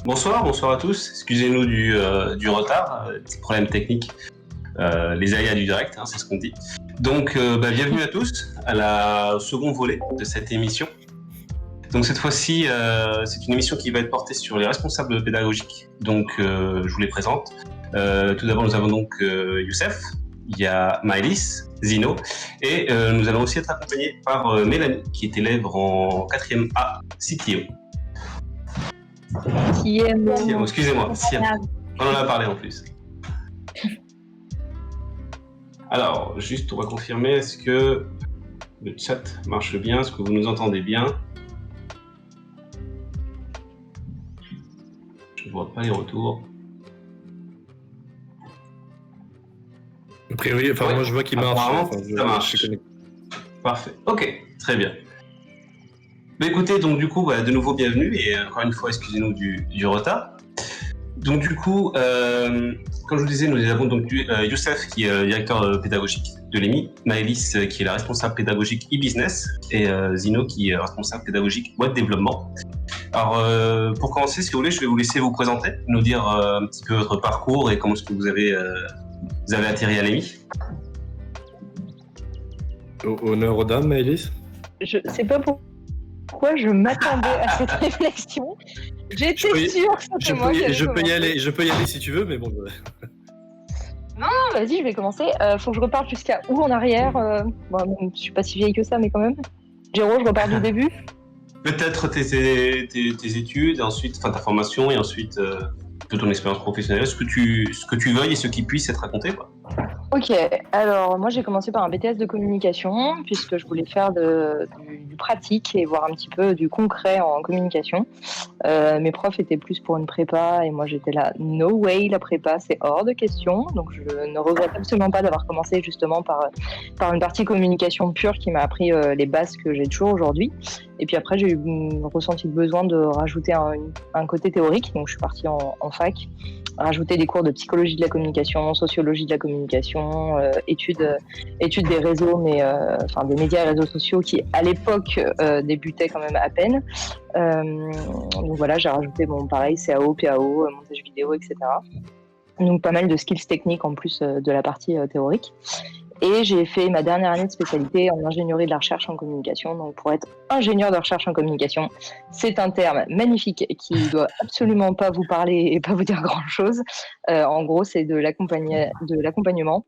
Bonsoir à tous. Excusez-nous du retard, petit problème technique, les aléas du direct, c'est ce qu'on dit. Donc, bienvenue à tous à la second volet de cette émission. Donc cette fois-ci, c'est une émission qui va être portée sur les responsables pédagogiques. Donc, je vous les présente. Tout d'abord, nous avons donc Youssef, il y a Maëlys, Zino, et nous allons aussi être accompagnés par Mélanie, qui est élève en 4e A, CTO. CMO, excusez-moi, on en a parlé en plus. Alors, juste on va confirmer, est-ce que le chat marche bien, est-ce que vous nous entendez bien? Je ne vois pas les retours. A priori, moi je vois qu'il marche. Ça marche. Parfait, ok, très bien. Mais écoutez, donc du coup, de nouveau bienvenue et encore une fois, excusez-nous du retard. Donc du coup, comme je vous disais, nous avons donc Youssef qui est directeur pédagogique de l'EMI, Maëlys qui est la responsable pédagogique e-business et Zino qui est responsable pédagogique web développement. Alors pour commencer, si vous voulez, je vais vous laisser vous présenter, nous dire un petit peu votre parcours et comment est-ce que vous avez atterri à l'EMI. Honneur aux dames, Maëlys. Je sais pas pourquoi je m'attendais à cette réflexion. J'étais sûre que c'était moi qui allais commencer. Je peux y aller si tu veux, mais bon. Non, vas-y, je vais commencer. Faut que je reparte jusqu'à où en arrière je suis pas si vieille que ça, mais quand même. Géraud, je repars du début. Peut-être tes études, ensuite ta formation et ensuite de ton expérience professionnelle, ce que tu veuilles et ce qui puisse être raconté, quoi. Ok, alors moi j'ai commencé par un BTS de communication puisque je voulais faire du pratique et voir un petit peu du concret en communication. Mes profs étaient plus pour une prépa et moi j'étais là, no way, la prépa c'est hors de question. Donc je ne regrette absolument pas d'avoir commencé justement par une partie communication pure qui m'a appris les bases que j'ai toujours aujourd'hui. Et puis après j'ai ressenti le besoin de rajouter un côté théorique, donc je suis partie en fac, rajouter des cours de psychologie de la communication, sociologie de la communication, études des réseaux, mais des médias et réseaux sociaux qui à l'époque débutaient quand même à peine. Donc voilà, j'ai rajouté pareil CAO, PAO, montage vidéo, etc. Donc pas mal de skills techniques en plus de la partie théorique. Et j'ai fait ma dernière année de spécialité en ingénierie de la recherche en communication. Donc pour être ingénieur de recherche en communication, c'est un terme magnifique qui ne doit absolument pas vous parler et pas vous dire grand-chose. En gros, c'est de l'accompagnement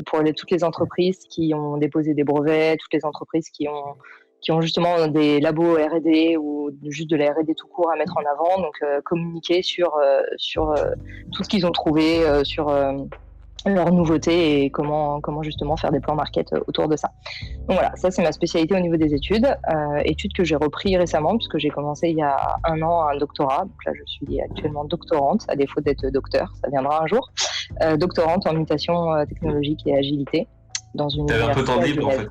pour toutes les entreprises qui ont déposé des brevets, toutes les entreprises qui ont justement des labos R&D ou juste de la R&D tout court à mettre en avant. Donc communiquer sur tout ce qu'ils ont trouvé, sur leurs nouveautés et comment justement faire des plans market autour de ça. Donc voilà, ça c'est ma spécialité au niveau des études. Études que j'ai repris récemment puisque j'ai commencé il y a 1 an un doctorat. Donc là je suis actuellement doctorante, à défaut d'être docteur, ça viendra un jour. Doctorante en mutation technologique et agilité dans une université. T'avais un peu de temps libre en fait.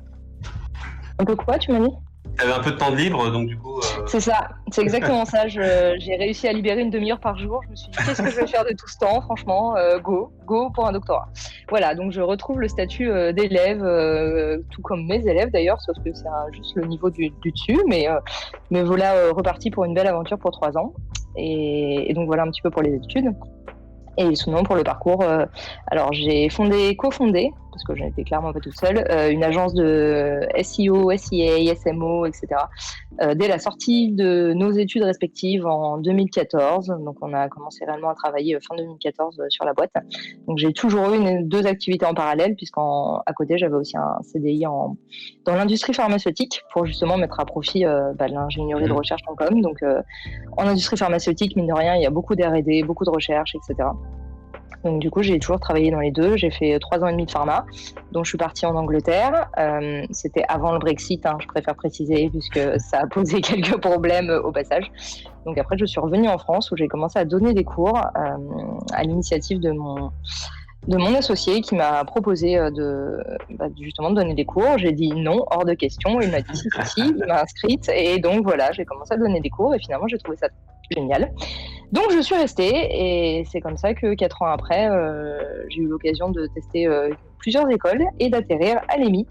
Un peu quoi, tu m'as dit? T'avais un peu de temps libre, donc du coup... C'est ça, c'est exactement ça. J'ai réussi à libérer une demi-heure par jour. Je me suis dit, qu'est-ce que je vais faire de tout ce temps? Franchement, go pour un doctorat. Voilà, donc je retrouve le statut d'élève, tout comme mes élèves d'ailleurs, sauf que c'est juste le niveau du dessus. Mais voilà, reparti pour une belle aventure pour 3 ans. Et donc voilà un petit peu pour les études. Et sinon, pour le parcours, alors j'ai cofondé, parce que je n'étais clairement pas toute seule, une agence de SEO, SEA, SMO, etc. Dès la sortie de nos études respectives en 2014. Donc, on a commencé réellement à travailler fin 2014 sur la boîte. Donc, j'ai toujours eu 2 activités en parallèle, puisqu'à côté, j'avais aussi un CDI dans l'industrie pharmaceutique pour justement mettre à profit de l'ingénierie de recherche en com. Donc, en industrie pharmaceutique, mine de rien, il y a beaucoup d'R&D, beaucoup de recherche, etc. Donc du coup, j'ai toujours travaillé dans les deux. J'ai fait 3 ans et demi de pharma, donc je suis partie en Angleterre. C'était avant le Brexit, je préfère préciser, puisque ça a posé quelques problèmes au passage. Donc après, je suis revenue en France où j'ai commencé à donner des cours à l'initiative de mon associé qui m'a proposé justement de donner des cours. J'ai dit non, hors de question. Il m'a dit si, il m'a inscrite. Et donc voilà, j'ai commencé à donner des cours et finalement, j'ai trouvé ça génial. Donc je suis restée et c'est comme ça que 4 ans après, j'ai eu l'occasion de tester plusieurs écoles et d'atterrir à l'EMI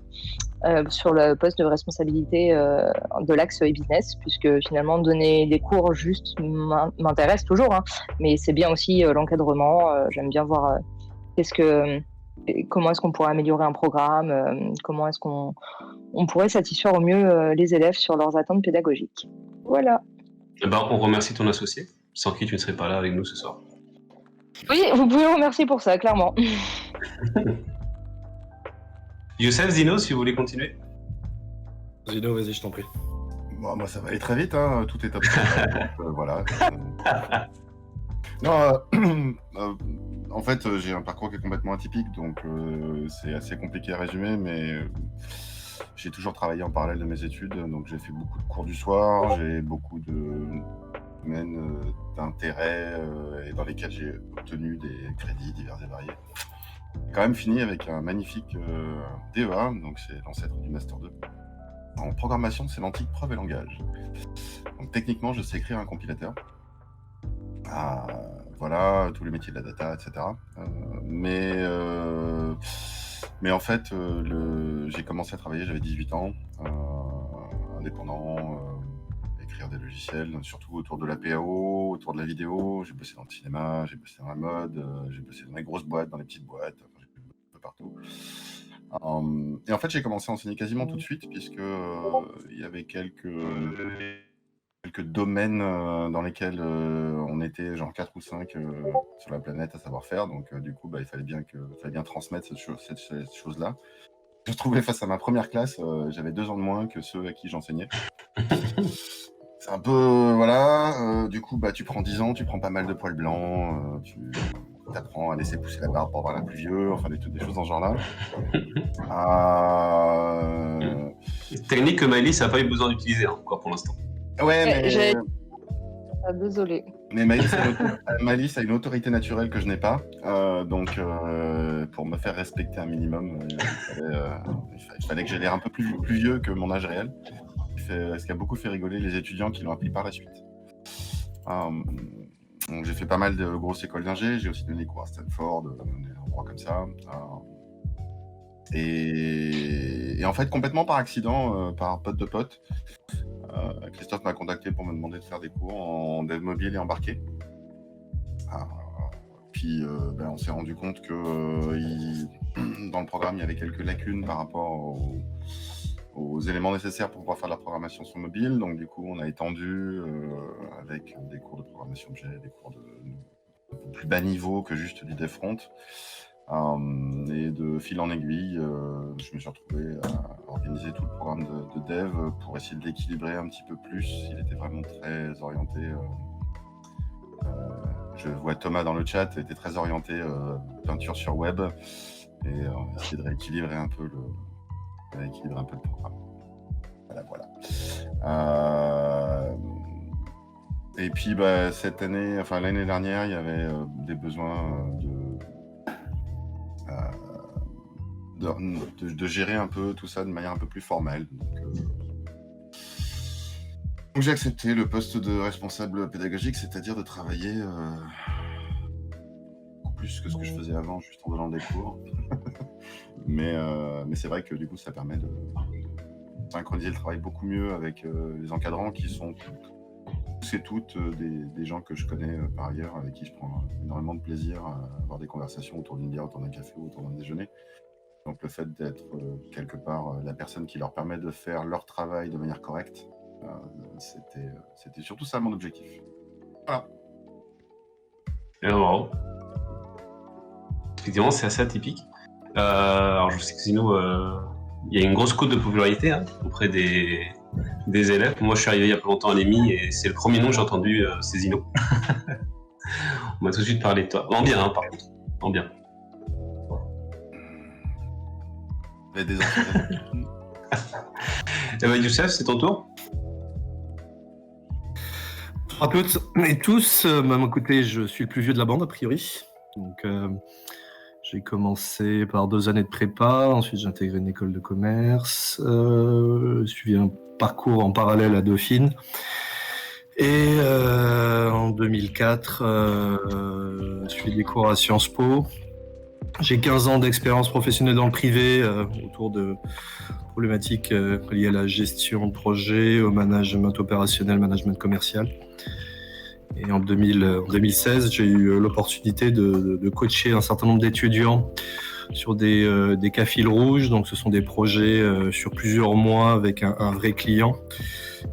sur le poste de responsabilité de l'axe e-business, puisque finalement donner des cours juste m'intéresse toujours, hein, mais c'est bien aussi l'encadrement. J'aime bien voir comment est-ce qu'on pourrait améliorer un programme, comment est-ce qu'on pourrait satisfaire au mieux les élèves sur leurs attentes pédagogiques. Voilà. On remercie ton associé, sans qui tu ne serais pas là avec nous ce soir. Oui, vous pouvez le remercier pour ça, clairement. Youssef, Zino, si vous voulez continuer. Zino, vas-y, je t'en prie. Bon, moi, ça va aller très vite, hein. Tout est top. Donc, voilà. Non, en fait, j'ai un parcours qui est complètement atypique, donc c'est assez compliqué à résumer, mais j'ai toujours travaillé en parallèle de mes études, donc j'ai fait beaucoup de cours du soir, j'ai beaucoup de domaines d'intérêt et dans lesquels j'ai obtenu des crédits divers et variés. J'ai quand même fini avec un magnifique DEA, donc c'est l'ancêtre du Master 2. En programmation, c'est l'antique preuve et langage. Donc techniquement, je sais écrire un compilateur. Voilà, tous les métiers de la data, etc. Mais en fait, j'ai commencé à travailler, j'avais 18 ans, indépendant, écrire des logiciels, surtout autour de la PAO, autour de la vidéo. J'ai bossé dans le cinéma, j'ai bossé dans la mode, j'ai bossé dans les grosses boîtes, dans les petites boîtes, j'ai bossé un peu partout. Et en fait, j'ai commencé à enseigner quasiment tout de suite, puisque il y avait quelques domaines dans lesquels on était genre 4 ou 5 sur la planète à savoir faire. Donc du coup, il fallait bien transmettre cette chose-là. Je me trouvais face à ma première classe, j'avais 2 ans de moins que ceux à qui j'enseignais. C'est un peu, voilà, du coup, tu prends 10 ans, tu prends pas mal de poils blancs, tu apprends à laisser pousser la barbe pour avoir la plus vieux, enfin des choses dans ce genre-là. Technique que Maëlys n'a pas eu besoin d'utiliser encore pour l'instant. Ouais, mais... Désolé. Mais Maëlys a une autorité naturelle que je n'ai pas, donc pour me faire respecter un minimum, il fallait que j'ai l'air un peu plus vieux que mon âge réel, ce qui a beaucoup fait rigoler les étudiants qui l'ont appris par la suite. Donc j'ai fait pas mal de grosses écoles d'ingé, j'ai aussi donné des cours à Stanford, des endroits comme ça. Et en fait, complètement par accident, par pote de pote, Christophe m'a contacté pour me demander de faire des cours en dev mobile et embarqué. Puis on s'est rendu compte que dans le programme, il y avait quelques lacunes par rapport aux éléments nécessaires pour pouvoir faire de la programmation sur mobile. Donc du coup, on a étendu avec des cours de programmation objet, des cours de plus bas niveau que juste du dev front. Et de fil en aiguille, je me suis retrouvé à organiser tout le programme de dev pour essayer de l'équilibrer un petit peu plus. Il était vraiment très orienté. Je vois Thomas dans le chat, il était très orienté peinture sur web, et on a essayé de rééquilibrer un peu le programme. Voilà. Et puis cette année, enfin l'année dernière, il y avait des besoins de gérer un peu tout ça de manière un peu plus formelle. Donc j'ai accepté le poste de responsable pédagogique, c'est-à-dire de travailler beaucoup plus que ce que je faisais avant, juste en donnant des cours. mais c'est vrai que du coup, ça permet de synchroniser le travail beaucoup mieux avec les encadrants qui sont tous et toutes des gens que je connais par ailleurs, avec qui je prends énormément de plaisir à avoir des conversations autour d'une bière, autour d'un café ou autour d'un déjeuner. Donc le fait d'être quelque part la personne qui leur permet de faire leur travail de manière correcte, c'était surtout ça mon objectif. Voilà. Bravo. Effectivement, c'est assez atypique. Alors je sais que Zino, il y a une grosse cote de popularité auprès des élèves. Moi, je suis arrivé il y a pas longtemps à l'EMI et c'est le premier nom que j'ai entendu, c'est Zino. On m'a tout de suite parlé de toi. En bien, par contre. En bien. Et des enfants. Youssef, c'est ton tour. À toutes et tous, écoutez, je suis le plus vieux de la bande a priori. Donc j'ai commencé par 2 années de prépa, ensuite j'ai intégré une école de commerce, suivi un parcours en parallèle à Dauphine. Et en 2004, j'ai suivi des cours à Sciences Po. J'ai 15 ans d'expérience professionnelle dans le privé autour de problématiques liées à la gestion de projet, au management opérationnel, management commercial. Et en 2016, j'ai eu l'opportunité de coacher un certain nombre d'étudiants sur des cas fils rouges. Donc, ce sont des projets sur plusieurs mois avec un vrai client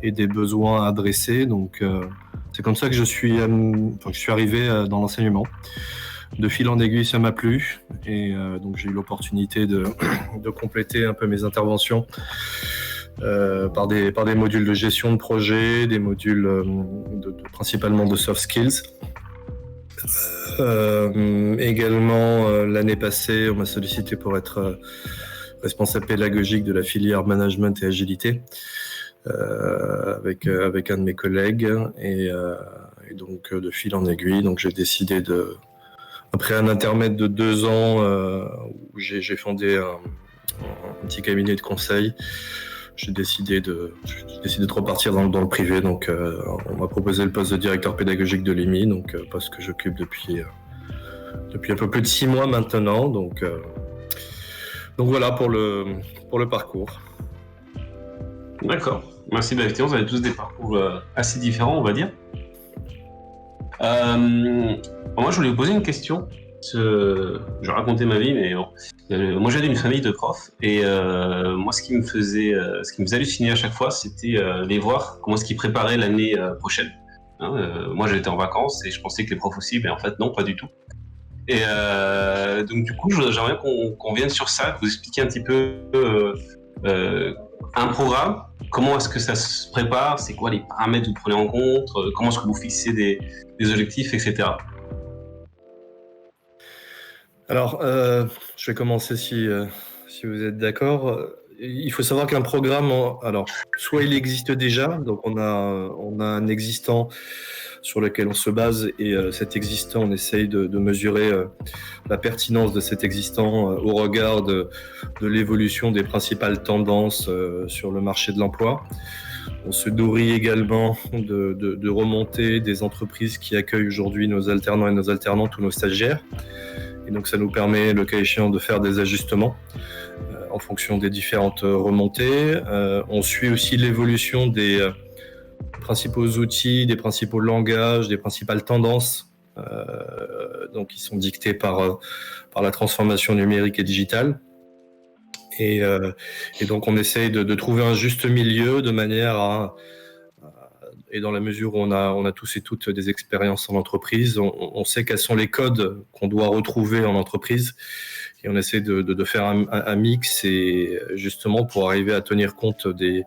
et des besoins adressés. Donc, c'est comme ça que je suis arrivé dans l'enseignement. De fil en aiguille, ça m'a plu. Et donc, j'ai eu l'opportunité de compléter un peu mes interventions par des modules de gestion de projet, des modules principalement de soft skills. Également, l'année passée, on m'a sollicité pour être responsable pédagogique de la filière management et agilité avec un de mes collègues. Et donc, de fil en aiguille, donc j'ai décidé après un intermède de 2 ans où j'ai fondé un petit cabinet de conseil, j'ai décidé de repartir dans le privé. Donc, on m'a proposé le poste de directeur pédagogique de l'EMI, donc poste que j'occupe depuis un peu plus de 6 mois maintenant. Donc voilà pour le parcours. D'accord. Merci. Effectivement, vous avez tous des parcours assez différents, on va dire. Moi, je voulais vous poser une question. Je racontais ma vie, mais bon. Moi, j'avais une famille de profs, et moi, ce qui me faisait halluciner à chaque fois, c'était les voir comment est-ce qu'ils préparaient l'année prochaine. Moi, j'étais en vacances et je pensais que les profs aussi, mais en fait, non, pas du tout. Et donc, du coup, j'aimerais qu'on vienne sur ça, que vous expliquiez un petit peu un programme. Comment est-ce que ça se prépare? C'est quoi les paramètres que vous prenez en compte? Comment est-ce que vous fixez des objectifs, etc. Alors, je vais commencer si vous êtes d'accord. Il faut savoir qu'un programme, soit il existe déjà, donc on a un existant sur lequel on se base, et cet existant, on essaye de mesurer la pertinence de cet existant au regard de l'évolution des principales tendances sur le marché de l'emploi. On se nourrit également de remontées des entreprises qui accueillent aujourd'hui nos alternants et nos alternantes ou nos stagiaires. Et donc ça nous permet, le cas échéant, de faire des ajustements en fonction des différentes remontées. On suit aussi l'évolution des principaux outils, des principaux langages, des principales tendances donc qui sont dictées par la transformation numérique et digitale. Et donc on essaye de trouver un juste milieu de manière à... Et dans la mesure où on a tous et toutes des expériences en entreprise, on sait quels sont les codes qu'on doit retrouver en entreprise, et on essaie de faire un mix, et justement pour arriver à tenir compte des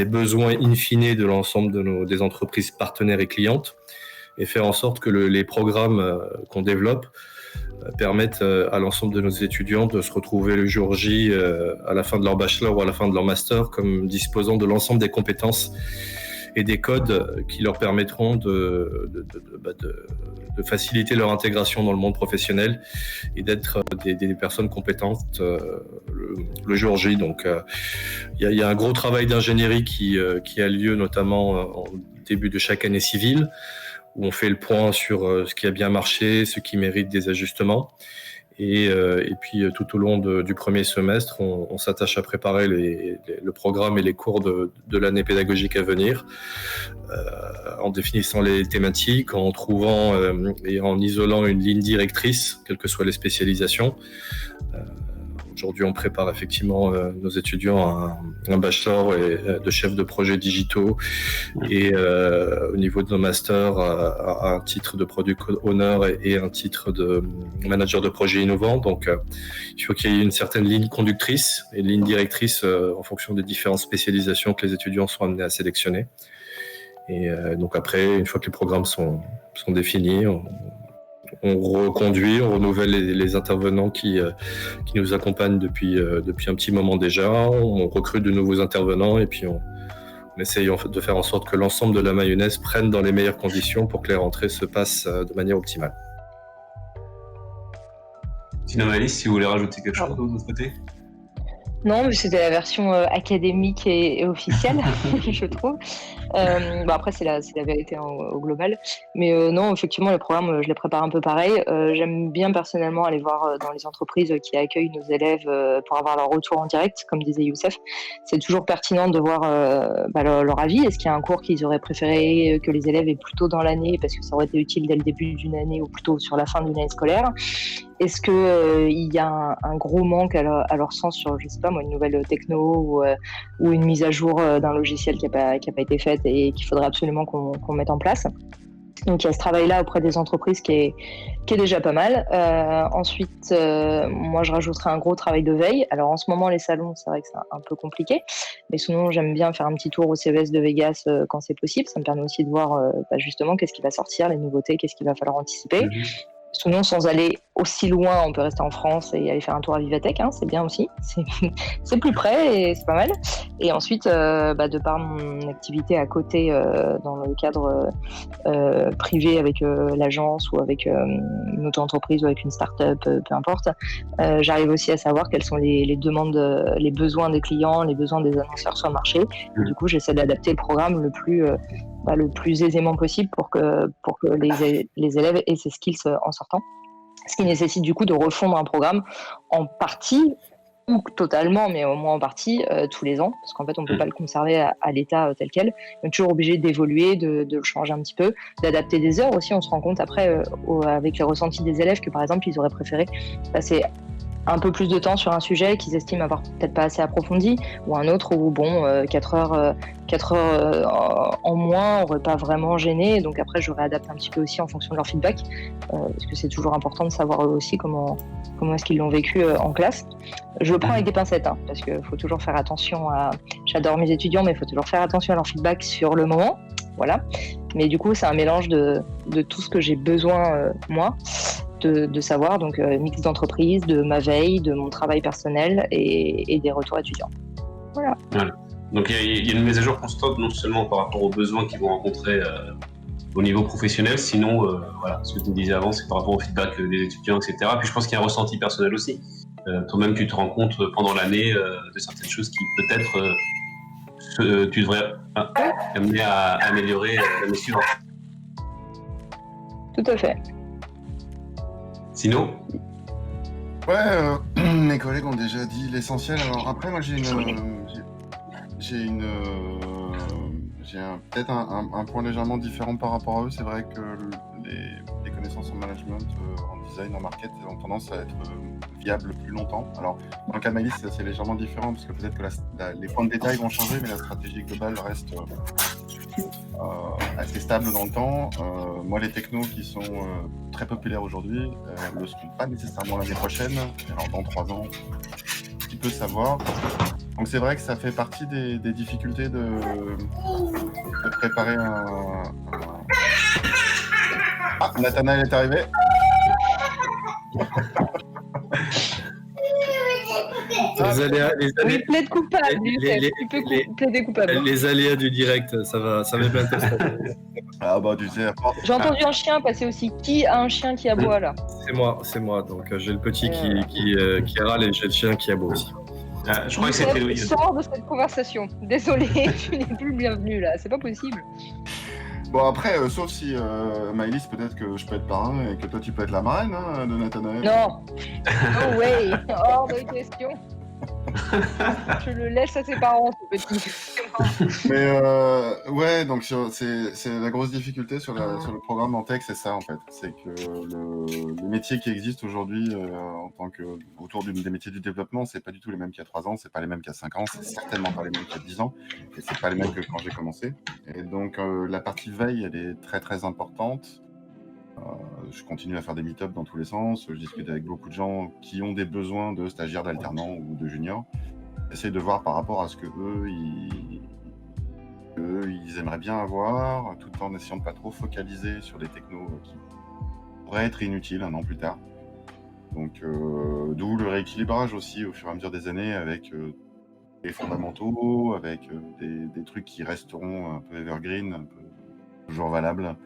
besoins in fine de l'ensemble des entreprises partenaires et clientes, et faire en sorte que les programmes qu'on développe permettent à l'ensemble de nos étudiants de se retrouver le jour J à la fin de leur bachelor ou à la fin de leur master comme disposant de l'ensemble des compétences et des codes qui leur permettront de faciliter leur intégration dans le monde professionnel et d'être des personnes compétentes le jour J. Donc, il y a un gros travail d'ingénierie qui a lieu notamment en début de chaque année civile, où on fait le point sur ce qui a bien marché, ce qui mérite des ajustements. Et puis tout au long du premier semestre, on s'attache à préparer le programme et les cours de l'année pédagogique à venir, en définissant les thématiques, en trouvant et en isolant une ligne directrice, quelles que soient les spécialisations. Aujourd'hui, on prépare effectivement nos étudiants à un bachelor de chef de projet digitaux, et au niveau de nos masters, à un titre de product owner et un titre de manager de projet innovant. Donc, il faut qu'il y ait une certaine ligne conductrice et ligne directrice en fonction des différentes spécialisations que les étudiants sont amenés à sélectionner. Et donc après, une fois que les programmes sont définis, on reconduit, on renouvelle les intervenants qui nous accompagnent depuis un petit moment déjà. On recrute de nouveaux intervenants, et puis on essaye de faire en sorte que l'ensemble de la mayonnaise prenne dans les meilleures conditions pour que les rentrées se passent de manière optimale. Sinon, Alice, si vous voulez rajouter quelque chose de votre côté? Non, mais c'était la version académique et officielle, je trouve. Après, c'est la vérité au global. Mais non, effectivement, les programmes, je les prépare un peu pareil. J'aime bien personnellement aller voir dans les entreprises qui accueillent nos élèves pour avoir leur retour en direct, comme disait Youssef. C'est toujours pertinent de voir leur avis. Est-ce qu'il y a un cours qu'ils auraient préféré que les élèves aient plus tôt dans l'année parce que ça aurait été utile dès le début d'une année ou plutôt sur la fin d'une année scolaire? Est-ce qu'il y a un gros manque à leur sens sur, je sais pas moi, une nouvelle techno ou une mise à jour d'un logiciel qui n'a pas été faite et qu'il faudrait absolument qu'on mette en place? Donc il y a ce travail-là auprès des entreprises qui est déjà pas mal. Ensuite, moi je rajouterai un gros travail de veille. Alors en ce moment les salons, c'est vrai que c'est un peu compliqué, mais sinon j'aime bien faire un petit tour au CES de Vegas quand c'est possible. Ça me permet aussi de voir justement qu'est-ce qui va sortir, les nouveautés, qu'est-ce qu'il va falloir anticiper. Sinon, sans aller aussi loin, on peut rester en France et aller faire un tour à Vivatech, c'est bien aussi. C'est plus près et c'est pas mal. Et ensuite, de par mon activité à côté, dans le cadre privé avec l'agence ou avec une auto-entreprise ou avec une start-up, peu importe, j'arrive aussi à savoir quelles sont les demandes, les besoins des clients, les besoins des annonceurs sur le marché. Et du coup, j'essaie d'adapter le programme le plus aisément possible pour que les élèves aient ces skills en sortant. Ce qui nécessite du coup de refondre un programme en partie ou totalement, mais au moins en partie, tous les ans, parce qu'en fait on ne peut pas le conserver à l'état tel quel. On est toujours obligé d'évoluer, de le changer un petit peu, d'adapter des heures aussi. On se rend compte après, avec les ressentis des élèves, que par exemple ils auraient préféré passer un peu plus de temps sur un sujet qu'ils estiment avoir peut-être pas assez approfondi, ou un autre où 4 heures en moins aurait pas vraiment gêné. Donc après je réadapte un petit peu aussi en fonction de leur feedback, parce que c'est toujours important de savoir eux aussi comment est-ce qu'ils l'ont vécu en classe. Je le prends avec des pincettes, parce qu'il faut toujours faire attention à... J'adore mes étudiants, mais il faut toujours faire attention à leur feedback sur le moment. Voilà. Mais du coup c'est un mélange de tout ce que j'ai besoin moi de savoir, donc mix d'entreprise, de ma veille, de mon travail personnel et des retours étudiants. Voilà. Donc il y a une mise à jour constante, non seulement par rapport aux besoins qu'ils vont rencontrer au niveau professionnel, sinon, ce que tu me disais avant, c'est par rapport au feedback des étudiants, etc. Puis je pense qu'il y a un ressenti personnel aussi. Toi-même, tu te rends compte pendant l'année de certaines choses qui peut-être tu devrais amener à améliorer l'année suivante. Tout à fait. Sinon? Ouais, mes collègues ont déjà dit l'essentiel. Alors après, moi j'ai peut-être un point légèrement différent par rapport à eux. C'est vrai que les connaissances en management, en design, en market, ont tendance à être viables plus longtemps. Alors dans le cas de Maëlys, c'est légèrement différent parce que peut-être que les points de détail vont changer, mais la stratégie globale reste assez stable dans le temps. Moi, les technos qui sont très populaires aujourd'hui ne le seront pas nécessairement l'année prochaine. Alors dans 3 ans, qui peut savoir. Donc c'est vrai que ça fait partie des difficultés de préparer un... Ah, Nathanaël est arrivé. Oui, plaide coupable. Tu peux plaider coupable. Les aléas du direct, ça va bientôt se passer. Ah bah tu sais. J'ai entendu un chien passer aussi. Qui a un chien qui aboie là? C'est moi. Donc j'ai le petit qui râle et j'ai le chien qui aboie aussi. Je crois que c'était... Sors de cette conversation. Désolé, tu n'es plus le bienvenu là. C'est pas possible. Bon après, sauf si Maëlys, peut-être que je peux être parrain et que toi tu peux être la marraine de Nathanaël. Non. No way. Hors de question. Je le laisse à ses parents, ce petit. Mais ouais, donc c'est la grosse difficulté sur le programme en tech, c'est ça en fait. C'est que les métiers qui existent aujourd'hui en tant que autour des métiers du développement, c'est pas du tout les mêmes qu'il y a 3 ans, c'est pas les mêmes qu'il y a 5 ans, c'est certainement pas les mêmes qu'il y a 10 ans, et c'est pas les mêmes que quand j'ai commencé. Et donc la partie veille, elle est très très importante. Je continue à faire des meet-ups dans tous les sens. Je discute avec beaucoup de gens qui ont des besoins de stagiaires, d'alternants ou de juniors. J'essaie de voir par rapport à ce que eux ils aimeraient bien avoir, tout en essayant de pas trop focaliser sur des technos qui pourraient être inutiles un an plus tard. Donc d'où le rééquilibrage aussi au fur et à mesure des années avec les fondamentaux, avec des trucs qui resteront un peu evergreen, un peu toujours valables.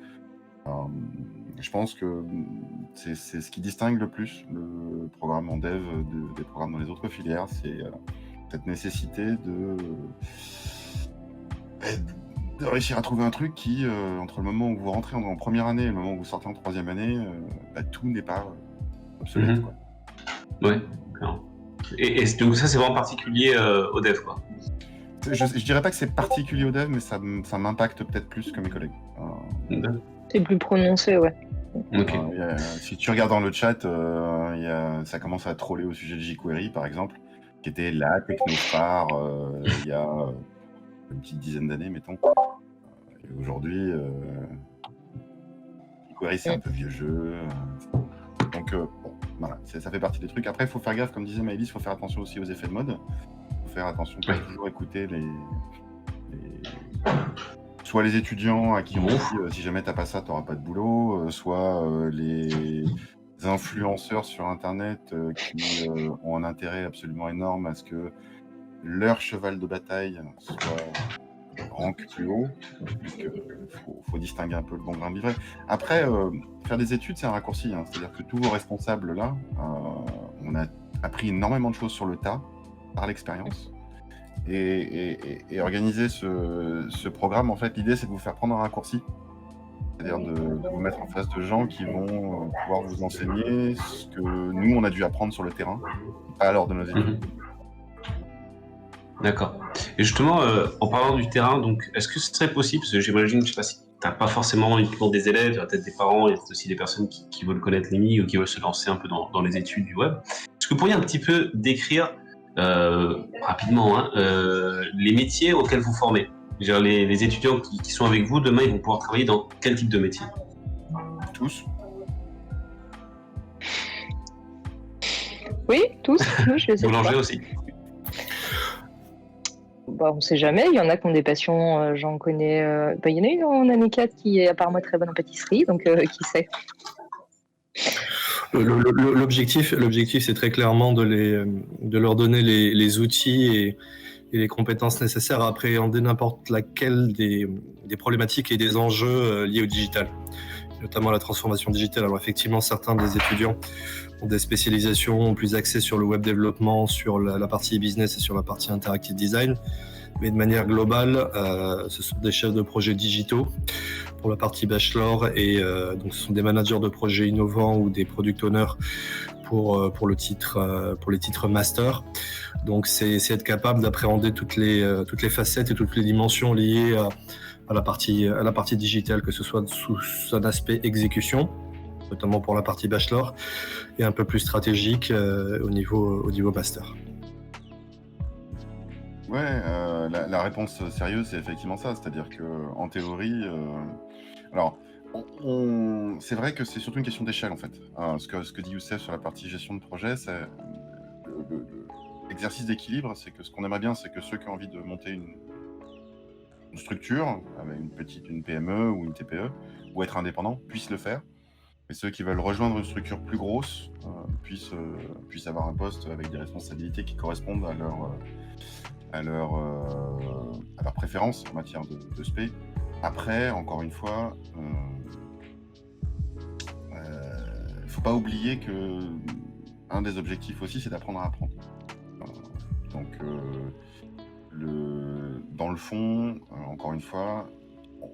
Je pense que c'est ce qui distingue le plus le programme en dev des programmes dans les autres filières, c'est cette nécessité de réussir à trouver un truc qui, entre le moment où vous rentrez en première année et le moment où vous sortez en troisième année, tout n'est pas obsolète. Quoi. Ouais, clairement. Et donc ça, c'est vraiment particulier au dev, quoi. Je dirais pas que c'est particulier au dev, mais ça m'impacte peut-être plus que mes collègues. C'est plus prononcé, ouais. Ok. Si tu regardes dans le chat, ça commence à troller au sujet de jQuery, par exemple, qui était la techno phare il y a une petite dizaine d'années, mettons. Et aujourd'hui, jQuery, c'est un peu vieux jeu. Donc, voilà, ça fait partie des trucs. Après, il faut faire gaffe, comme disait Maëlys, il faut faire attention aussi aux effets de mode. Il faut faire attention, pas toujours écouter soit les étudiants à qui on dit si jamais t'as pas ça, t'auras pas de boulot, soit les influenceurs sur Internet qui ont un intérêt absolument énorme à ce que leur cheval de bataille soit rank plus haut. Faut distinguer un peu le bon grain de livret. Après, faire des études, c'est un raccourci. Hein. C'est-à-dire que tous vos responsables là, on a appris énormément de choses sur le tas, par l'expérience. Et organiser ce programme, en fait, l'idée, c'est de vous faire prendre un raccourci. C'est-à-dire de vous mettre en face de gens qui vont pouvoir vous enseigner ce que nous, on a dû apprendre sur le terrain, pas lors de nos études. D'accord. Et justement, en parlant du terrain, donc, est-ce que ce serait possible, parce que j'imagine, je sais pas si tu n'as pas forcément uniquement des élèves, tu as peut-être des parents, il y a aussi des personnes qui veulent connaître l'EMI ou qui veulent se lancer un peu dans les études du web. Est-ce que vous pourriez un petit peu décrire rapidement les métiers auxquels vous formez? Genre les étudiants qui sont avec vous, demain, ils vont pouvoir travailler dans quel type de métier? Tous. Oui, tous. Nous, je les ai Boulanger pas. aussi. Bah, on sait jamais, il y en a qui ont des passions, j'en connais. Il y en a une en année 4 qui est apparemment très bonne en pâtisserie, donc qui sait. L'objectif, c'est très clairement de leur donner les outils et les compétences nécessaires à appréhender n'importe laquelle des problématiques et des enjeux liés au digital, notamment la transformation digitale. Alors effectivement, certains des étudiants ont des spécialisations plus axées sur le web développement, sur la partie business et sur la partie interactive design. Mais de manière globale, ce sont des chefs de projet digitaux pour la partie bachelor et donc ce sont des managers de projets innovants ou des product owners pour les titres master. Donc c'est être capable d'appréhender toutes les facettes et toutes les dimensions liées à la partie digitale, que ce soit sous un aspect exécution, notamment pour la partie bachelor, et un peu plus stratégique au niveau master. Ouais, la réponse sérieuse, c'est effectivement ça. C'est-à-dire qu'en théorie, alors, c'est vrai que c'est surtout une question d'échelle, en fait. Ce que dit Youssef sur la partie gestion de projet, c'est l'exercice d'équilibre. C'est que ce qu'on aimerait bien, c'est que ceux qui ont envie de monter une structure, avec une PME ou une TPE, ou être indépendant, puissent le faire. Et ceux qui veulent rejoindre une structure plus grosse puissent avoir un poste avec des responsabilités qui correspondent à leurs préférences en matière de spé. Après, encore une fois, il ne faut pas oublier que un des objectifs aussi, c'est d'apprendre à apprendre. Donc, dans le fond, encore une fois,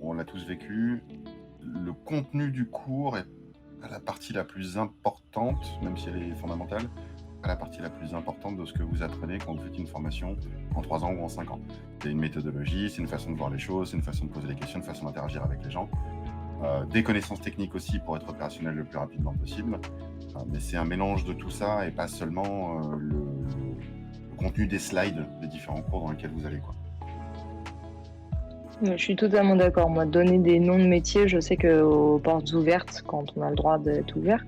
on l'a tous vécu, le contenu du cours est la partie la plus importante, même si elle est fondamentale, la partie la plus importante de ce que vous apprenez quand vous faites une formation en 3 ans ou en 5 ans. C'est une méthodologie, c'est une façon de voir les choses, c'est une façon de poser des questions, une façon d'interagir avec les gens. Des connaissances techniques aussi pour être opérationnel le plus rapidement possible. Mais c'est un mélange de tout ça et pas seulement le contenu des slides des différents cours dans lesquels vous allez, quoi. Je suis totalement d'accord. Moi, donner des noms de métiers, je sais qu'aux portes ouvertes, quand on a le droit d'être ouvert,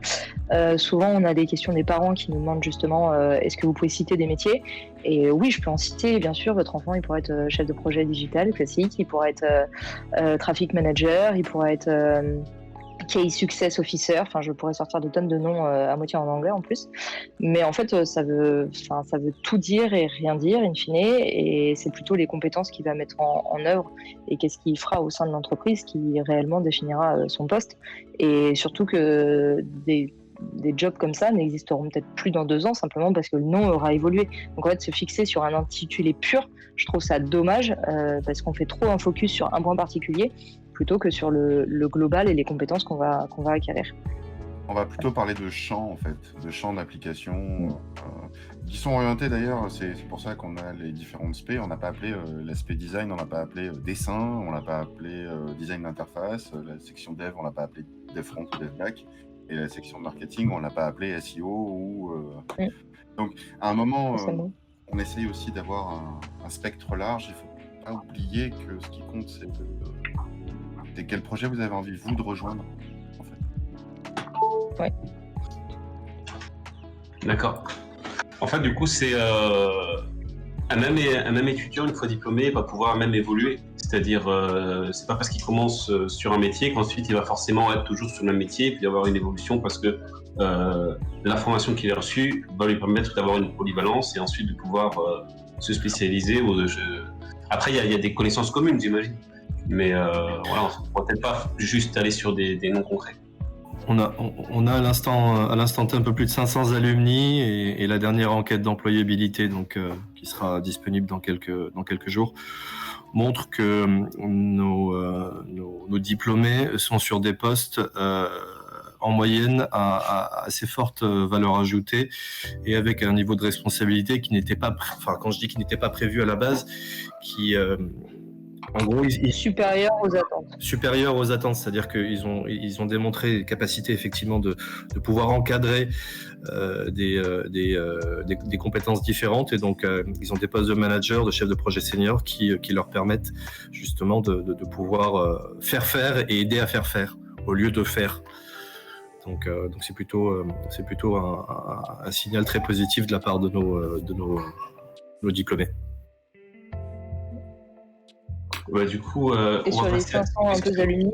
souvent on a des questions des parents qui nous demandent justement est-ce que vous pouvez citer des métiers? Et oui, je peux en citer, bien sûr. Votre enfant, il pourrait être chef de projet digital classique, il pourrait être traffic manager, il pourrait être Key Success Officer. Enfin, je pourrais sortir des tonnes de noms à moitié en anglais en plus. Mais en fait, ça veut tout dire et rien dire, in fine. Et c'est plutôt les compétences qu'il va mettre en œuvre et qu'est-ce qu'il fera au sein de l'entreprise qui réellement définira son poste. Et surtout que des jobs comme ça n'existeront peut-être plus dans 2 ans simplement parce que le nom aura évolué. Donc en fait, se fixer sur un intitulé pur, Je trouve ça dommage parce qu'on fait trop un focus sur un point particulier plutôt que sur le global et les compétences qu'on va acquérir. On va plutôt parler de champs, en fait, de champs d'application, qui sont orientés d'ailleurs, c'est pour ça qu'on a les différentes spé. On n'a pas appelé l'aspect design, on n'a pas appelé dessin, on l'a pas appelé design d'interface, la section dev, on l'a pas appelé dev front ou dev back, et la section marketing, on l'a pas appelé SEO ou... Donc, à un moment, on essaye aussi d'avoir un spectre large. Il faut pas oublier que ce qui compte, c'est quel projet vous avez envie, vous, de rejoindre. Ouais. D'accord. En fait, du coup, c'est un même étudiant, une fois diplômé, va pouvoir même évoluer. C'est-à-dire, c'est pas parce qu'il commence sur un métier qu'ensuite il va forcément être toujours sur le même métier et puis avoir une évolution parce que la formation qu'il a reçue va lui permettre d'avoir une polyvalence et ensuite de pouvoir se spécialiser. Après, il y a des connaissances communes, j'imagine. Mais voilà, on ne pourra peut-être pas juste aller sur des noms concrets. On a à l'instant T un peu plus de 500 alumni et la dernière enquête d'employabilité donc qui sera disponible dans quelques jours montre que nos diplômés sont sur des postes en moyenne à assez forte valeur ajoutée et avec un niveau de responsabilité qui n'était pas quand je dis qu'il n'était pas prévu à la base, qui en gros, supérieur aux attentes. Supérieur aux attentes, c'est-à-dire qu'ils ont démontré les capacités effectivement de pouvoir encadrer des compétences différentes et donc ils ont des postes de manager, de chef de projet senior qui leur permettent justement de pouvoir faire et aider à faire au lieu de faire. Donc c'est plutôt un signal très positif de la part de nos diplômés. Ouais, du coup, et sur les 500 un peu d'alumni,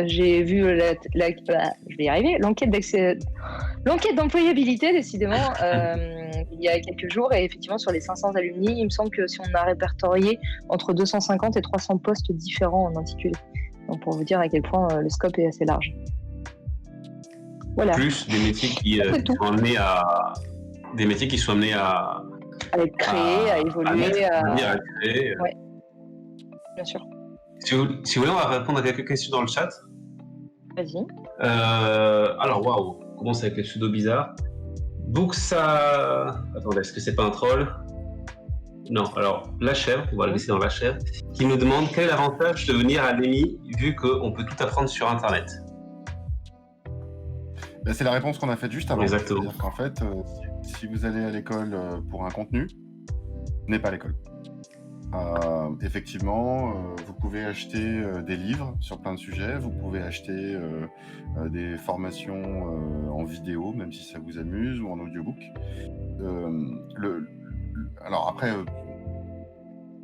j'ai vu je vais y arriver, l'enquête d'employabilité, décidément, il y a quelques jours, et effectivement, sur les 500 alumni, il me semble que si on a répertorié entre 250 et 300 postes différents en intitulé. Donc, pour vous dire à quel point le scope est assez large. Voilà. Plus des métiers qui sont amenés à... Des métiers qui sont amenés à être créés, à évoluer, à créer. Ouais. Bien sûr. Si vous voulez, on va répondre à quelques questions dans le chat. Vas-y. Alors, waouh, on commence avec les pseudos bizarres. Buxa... Attendez, est-ce que c'est pas un troll? Non, alors, La Chèvre, on va le laisser dans La Chèvre, qui nous demande quel est l'avantage de venir à l'EMI vu qu'on peut tout apprendre sur Internet. Ben, c'est la réponse qu'on a faite juste avant. Exactement. C'est-à-dire qu'en fait, si vous allez à l'école pour un contenu, n'est pas à l'école. Effectivement, vous pouvez acheter des livres sur plein de sujets, vous pouvez acheter des formations en vidéo, même si ça vous amuse, ou en audiobook. Alors après,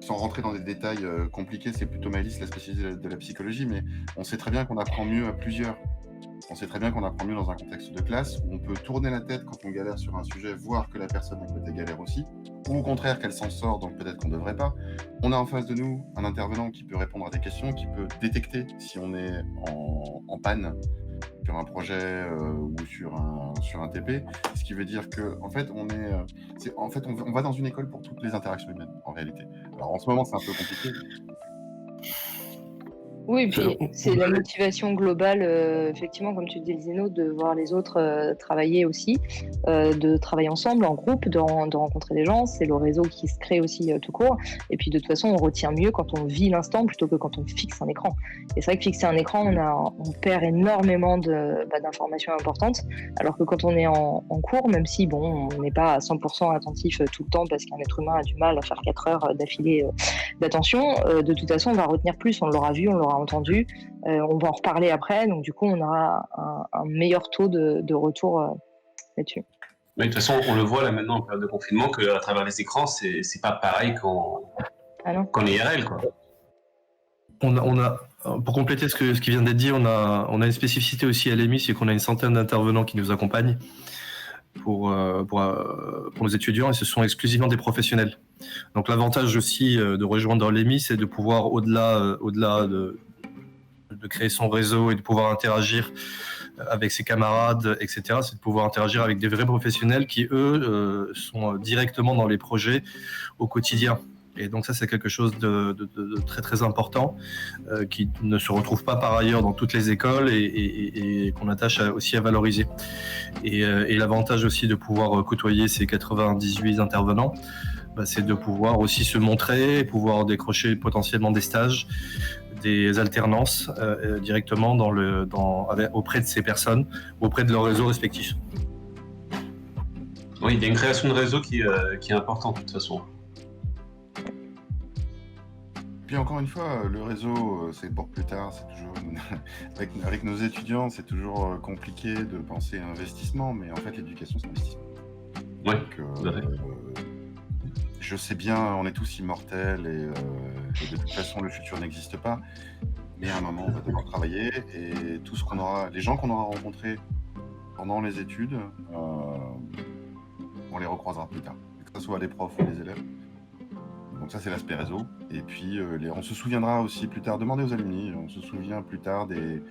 sans rentrer dans des détails compliqués, c'est plutôt Maëlys, la spécialiste de la psychologie, mais on sait très bien qu'on apprend mieux à plusieurs. On sait très bien qu'on apprend mieux dans un contexte de classe où on peut tourner la tête quand on galère sur un sujet, voir que la personne à côté galère aussi, ou au contraire qu'elle s'en sort, donc peut-être qu'on ne devrait pas. On a en face de nous un intervenant qui peut répondre à des questions, qui peut détecter si on est en panne sur un projet ou sur un TP, ce qui veut dire que en fait on va dans une école pour toutes les interactions humaines en réalité. Alors en ce moment c'est un peu compliqué. Oui, puis c'est la motivation globale, effectivement, comme tu dis, Zeno, de voir les autres travailler aussi, de travailler ensemble, en groupe, de rencontrer des gens. C'est le réseau qui se crée aussi tout court. Et puis, de toute façon, on retient mieux quand on vit l'instant plutôt que quand on fixe un écran. Et c'est vrai que fixer un écran, on perd énormément d'informations importantes, alors que quand on est en cours, même si, bon, on n'est pas à 100% attentif tout le temps parce qu'un être humain a du mal à faire 4 heures d'affilée d'attention, de toute façon, on va retenir plus. On l'aura vu, on l'aura entendu, on va en reparler après, donc du coup on aura un meilleur taux de retour là-dessus. Mais de toute façon on le voit là maintenant en période de confinement qu'à travers les écrans c'est pas pareil qu'en IRL quoi. On a pour compléter ce qui vient d'être dit, on a une spécificité aussi à l'EMI, c'est qu'on a une centaine d'intervenants qui nous accompagnent pour nos étudiants et ce sont exclusivement des professionnels. Donc l'avantage aussi de rejoindre l'EMI, c'est de pouvoir au-delà de de créer son réseau et de pouvoir interagir avec ses camarades, etc. C'est de pouvoir interagir avec des vrais professionnels qui, eux, sont directement dans les projets au quotidien. Et donc ça, c'est quelque chose de très très important qui ne se retrouve pas par ailleurs dans toutes les écoles et qu'on attache aussi à valoriser. Et l'avantage aussi de pouvoir côtoyer ces 98 intervenants, c'est de pouvoir aussi se montrer, pouvoir décrocher potentiellement des stages, des alternances directement auprès de ces personnes, auprès de leurs réseaux respectifs. Oui, il y a une création de réseau qui est importante de toute façon. Puis encore une fois, le réseau, c'est pour plus tard, c'est toujours avec nos étudiants, c'est toujours compliqué de penser à investissement, mais en fait l'éducation c'est investissement. Ouais. Donc, je sais bien, on est tous immortels et de toute façon le futur n'existe pas, mais à un moment on va devoir travailler et tout ce qu'on aura, les gens qu'on aura rencontrés pendant les études, on les recroisera plus tard, que ce soit les profs ou les élèves. Donc ça c'est l'aspect réseau. Et puis on se souviendra aussi plus tard, demandez aux alumni, on se souvient plus tard des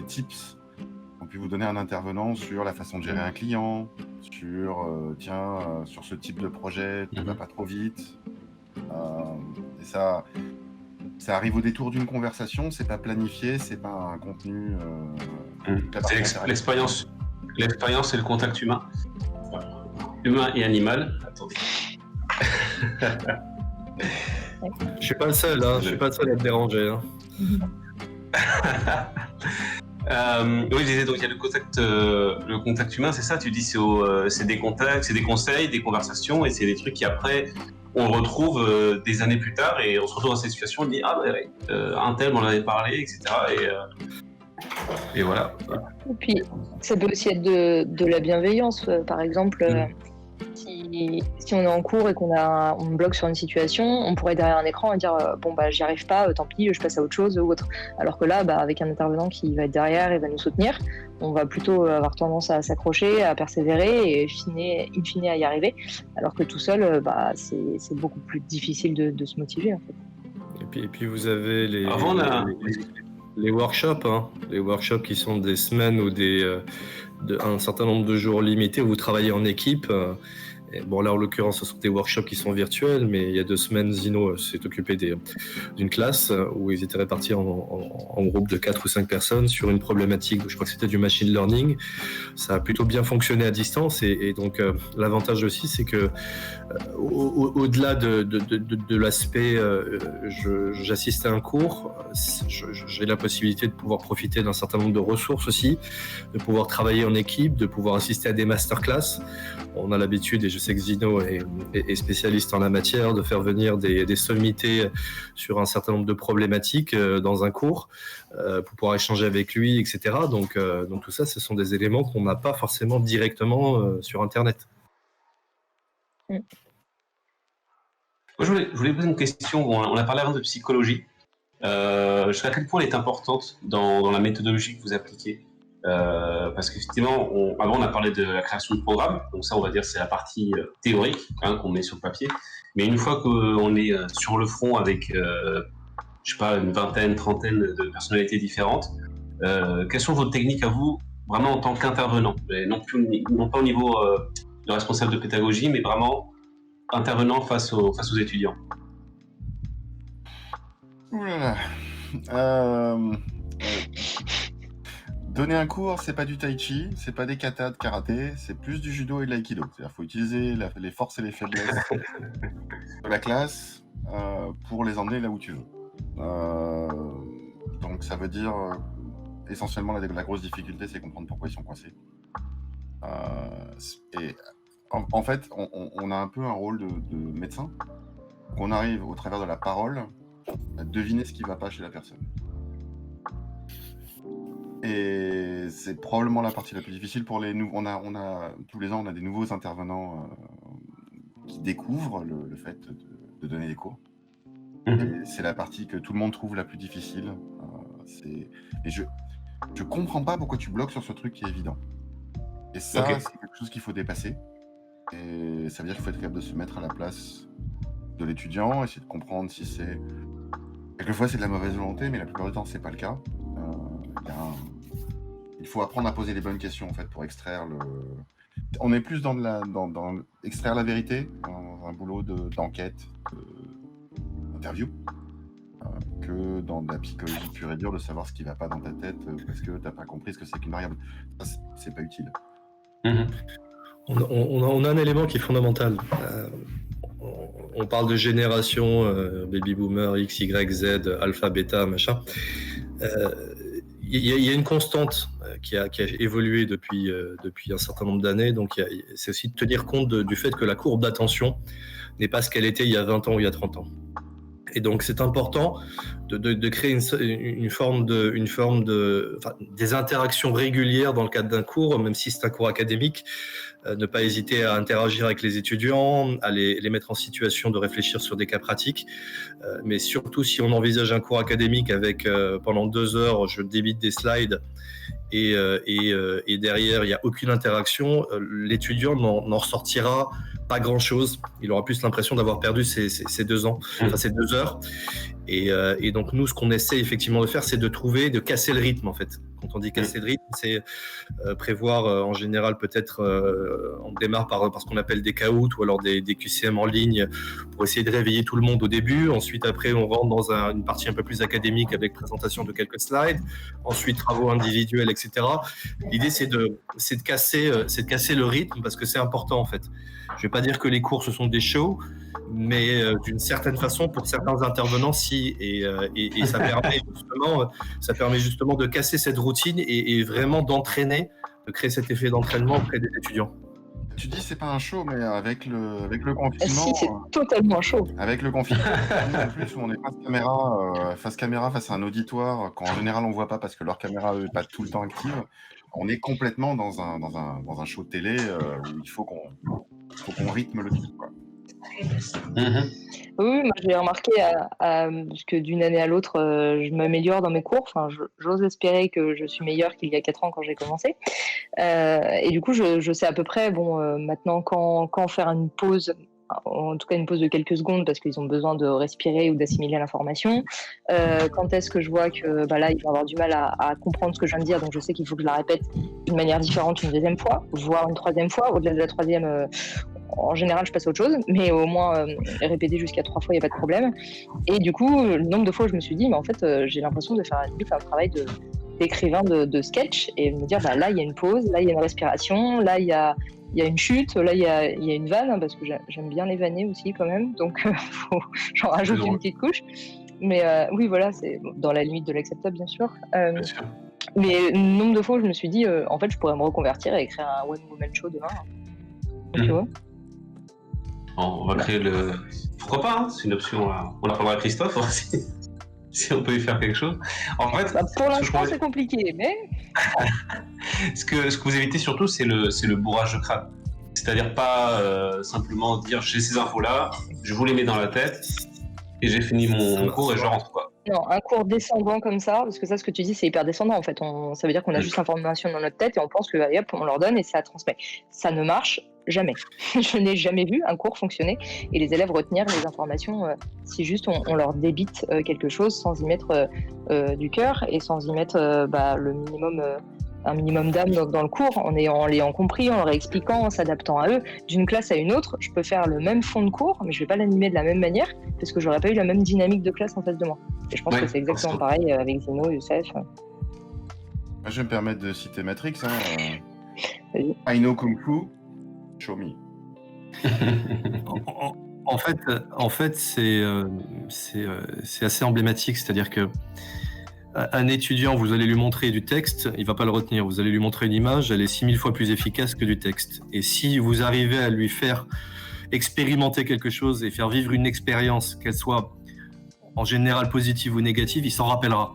tips qu'on pu vous donner un intervenant sur la façon de gérer un client, sur ce type de projet, tu vas pas trop vite. Et ça arrive au détour d'une conversation, c'est pas planifié, c'est pas un contenu. C'est l'expérience et le contact humain et animal. Attendez. Je suis pas le seul, hein. Je suis pas le seul à te déranger. Hein. Oui, je disais, donc il y a le contact humain, c'est ça, tu dis, c'est des contacts, c'est des conseils, des conversations, et c'est des trucs qui après, on retrouve des années plus tard, et on se retrouve dans cette situation, on dit, ah ouais, un tel, on en avait parlé, etc. Et voilà. Et puis, ça peut aussi être de la bienveillance, par exemple. Si on est en cours et on bloque sur une situation, on pourrait derrière un écran et dire j'y arrive pas, tant pis, je passe à autre chose ou autre. Alors que là, avec un intervenant qui va être derrière et va nous soutenir, on va plutôt avoir tendance à s'accrocher, à persévérer et in fine à y arriver. Alors que tout seul, c'est beaucoup plus difficile de se motiver en fait. Et puis vous avez les workshops, hein, les workshops qui sont des semaines ou un certain nombre de jours limités où vous travaillez en équipe. Bon, là, en l'occurrence, ce sont des workshops qui sont virtuels, mais il y a 2 semaines, Zino s'est occupé d'une classe où ils étaient répartis en groupe de 4 ou 5 personnes sur une problématique, je crois que c'était du machine learning. Ça a plutôt bien fonctionné à distance et donc l'avantage aussi, c'est que au-delà de l'aspect j'assiste à un cours, j'ai la possibilité de pouvoir profiter d'un certain nombre de ressources aussi, de pouvoir travailler en équipe, de pouvoir assister à des masterclass. On a l'habitude, et je sais que Zino est spécialiste en la matière, de faire venir des sommités sur un certain nombre de problématiques dans un cours pour pouvoir échanger avec lui, etc. Donc tout ça, ce sont des éléments qu'on n'a pas forcément directement sur Internet. Moi, je voulais poser une question. On a parlé avant de psychologie. Jusqu'à quel point elle est importante dans la méthodologie que vous appliquez? Parce qu'effectivement, avant on a parlé de la création de programmes, donc ça on va dire c'est la partie théorique qu'on met sur le papier, mais une fois qu'on est sur le front avec je sais pas, une vingtaine, trentaine de personnalités différentes, quelles sont vos techniques à vous, vraiment en tant qu'intervenant, non pas au niveau de responsable de pédagogie, mais vraiment intervenant face aux étudiants? Oulala. Donner un cours, c'est pas du tai chi, c'est pas des katas de karaté, c'est plus du judo et de l'aïkido. C'est-à-dire qu'il faut utiliser les forces et les faiblesses de la classe pour les emmener là où tu veux. Donc ça veut dire essentiellement la grosse difficulté, c'est comprendre pourquoi ils sont coincés. Et en fait, on a un peu un rôle de médecin. On arrive au travers de la parole à deviner ce qui va pas chez la personne. Et c'est probablement la partie la plus difficile pour les nouveaux. On a tous les ans, on a des nouveaux intervenants qui découvrent le fait de donner des cours. Et c'est la partie que tout le monde trouve la plus difficile. Et je comprends pas pourquoi tu bloques sur ce truc qui est évident. Et ça, c'est quelque chose qu'il faut dépasser. Et ça veut dire qu'il faut être capable de se mettre à la place de l'étudiant, essayer de comprendre si c'est... Quelquefois, c'est de la mauvaise volonté, mais la plupart du temps, c'est pas le cas. faut apprendre à poser les bonnes questions en fait pour extraire le. On est plus dans extraire la vérité, dans un boulot d'enquête, d'interview, que dans de la psychologie pure et dure de savoir ce qui va pas dans ta tête parce que t'as pas compris ce que c'est qu'une variable. Ça, c'est pas utile. On a un élément qui est fondamental. On parle de génération, baby boomer, X, Y, Z, alpha, bêta, machin. Il y a une constante qui a évolué depuis un certain nombre d'années. Donc, c'est aussi de tenir compte du fait que la courbe d'attention n'est pas ce qu'elle était il y a 20 ans ou il y a 30 ans. Et donc, c'est important de créer une forme de des interactions régulières dans le cadre d'un cours, même si c'est un cours académique. Ne pas hésiter à interagir avec les étudiants, à les mettre en situation de réfléchir sur des cas pratiques. Mais surtout, si on envisage un cours académique avec pendant 2 heures, je débite des slides et derrière, il n'y a aucune interaction, l'étudiant n'en ressortira pas grand-chose. Il aura plus l'impression d'avoir perdu ces 2 ans, ces 2 heures. Et donc, nous, ce qu'on essaie effectivement de faire, c'est de casser le rythme, en fait. Quand on dit casser le rythme, c'est prévoir, en général, peut-être, on démarre par ce qu'on appelle des caouts ou alors des QCM en ligne pour essayer de réveiller tout le monde au début. Ensuite, après, on rentre dans une partie un peu plus académique avec présentation de quelques slides. Ensuite, travaux individuels, etc. L'idée, c'est de casser le rythme parce que c'est important, en fait. Je ne vais pas dire que les cours, ce sont des shows, mais d'une certaine façon, pour certains intervenants, si, et ça permet justement de casser cette routine et vraiment de créer cet effet d'entraînement auprès des étudiants. Tu dis c'est pas un show, mais avec le confinement. Si, c'est totalement chaud. Avec le confinement, en plus où on est face caméra, face à un auditoire, quand en général on voit pas parce que leur caméra n'est pas tout le temps active, on est complètement dans un show de télé où il faut qu'on rythme le truc, quoi. Oui, moi j'ai remarqué que d'une année à l'autre, je m'améliore dans mes cours. Enfin, j'ose espérer que je suis meilleure qu'il y a 4 ans quand j'ai commencé. Et du coup, je sais à peu près, maintenant, quand faire une pause, en tout cas une pause de quelques secondes parce qu'ils ont besoin de respirer ou d'assimiler l'information. Quand est-ce que je vois que là, ils vont avoir du mal à comprendre ce que je viens de dire, donc je sais qu'il faut que je la répète d'une manière différente une deuxième fois, voire une troisième fois. Au-delà de la troisième, en général, je passe à autre chose, mais au moins répéter jusqu'à 3 fois, il n'y a pas de problème. Et du coup, le nombre de fois où je me suis dit, mais en fait, j'ai l'impression de faire un travail d'écrivain de sketch et de me dire, là, il y a une pause, là, il y a une respiration, là, il y a une chute, là, il y a une vanne, parce que j'aime bien les vanner aussi, quand même, donc j'en rajoute une petite couche. Mais oui, voilà, c'est dans la limite de l'acceptable, bien sûr. Bien sûr. Mais le nombre de fois où je me suis dit, en fait, je pourrais me reconvertir et écrire un one-woman show demain. Tu vois ? On va créer le... Pourquoi pas, hein, c'est une option. On apprendra à Christophe si on peut y faire quelque chose. En fait, pour l'instant, c'est compliqué, mais... ce que vous évitez surtout, c'est le bourrage de crâne. C'est-à-dire pas simplement dire j'ai ces infos-là, je vous les mets dans la tête et j'ai fini mon cours et je rentre, quoi. Non, un cours descendant comme ça, parce que ça, ce que tu dis, c'est hyper descendant en fait. Ça veut dire qu'on a juste l'information dans notre tête et on pense que hop, on leur donne et ça transmet. Ça ne marche jamais. Je n'ai jamais vu un cours fonctionner et les élèves retenir les informations si juste on leur débite quelque chose sans y mettre du cœur et sans y mettre le minimum. Un minimum d'âme dans le cours, en l'ayant compris, en leur expliquant, en s'adaptant à eux. D'une classe à une autre, je peux faire le même fond de cours, mais je ne vais pas l'animer de la même manière, parce que je n'aurais pas eu la même dynamique de classe en face de moi. Et je pense que c'est exactement pareil avec Zeno, Youssef. Je vais me permettre de citer Matrix. I know Kung Fu, show me. En fait, c'est assez emblématique, c'est-à-dire que un étudiant, vous allez lui montrer du texte, il ne va pas le retenir. Vous allez lui montrer une image, elle est 6000 fois plus efficace que du texte. Et si vous arrivez à lui faire expérimenter quelque chose et faire vivre une expérience, qu'elle soit en général positive ou négative, il s'en rappellera.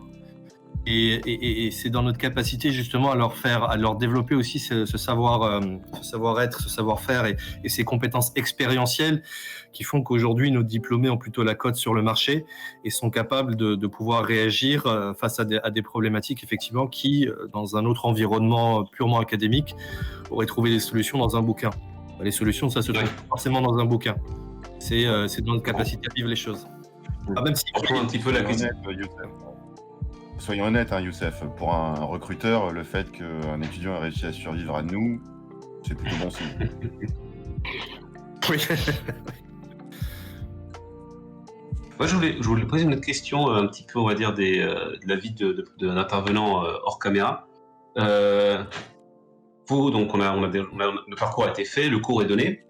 Et c'est dans notre capacité justement à leur développer aussi ce savoir-être, ce savoir-faire et ces compétences expérientielles qui font qu'aujourd'hui nos diplômés ont plutôt la cote sur le marché et sont capables de pouvoir réagir face à des problématiques effectivement qui, dans un autre environnement purement académique, auraient trouvé des solutions dans un bouquin. Les solutions, ça se trouve forcément dans un bouquin. C'est dans notre capacité à vivre les choses. Même si on trouve un petit peu la question. soyons honnêtes, hein, Youssef, pour un recruteur, le fait qu'un étudiant ait réussi à survivre à nous, c'est plutôt bon signe. Oui. Moi, je voulais poser une autre question, un petit peu, on va dire, de la vie d'un intervenant hors caméra. Vous, donc, le parcours a été fait, le cours est donné.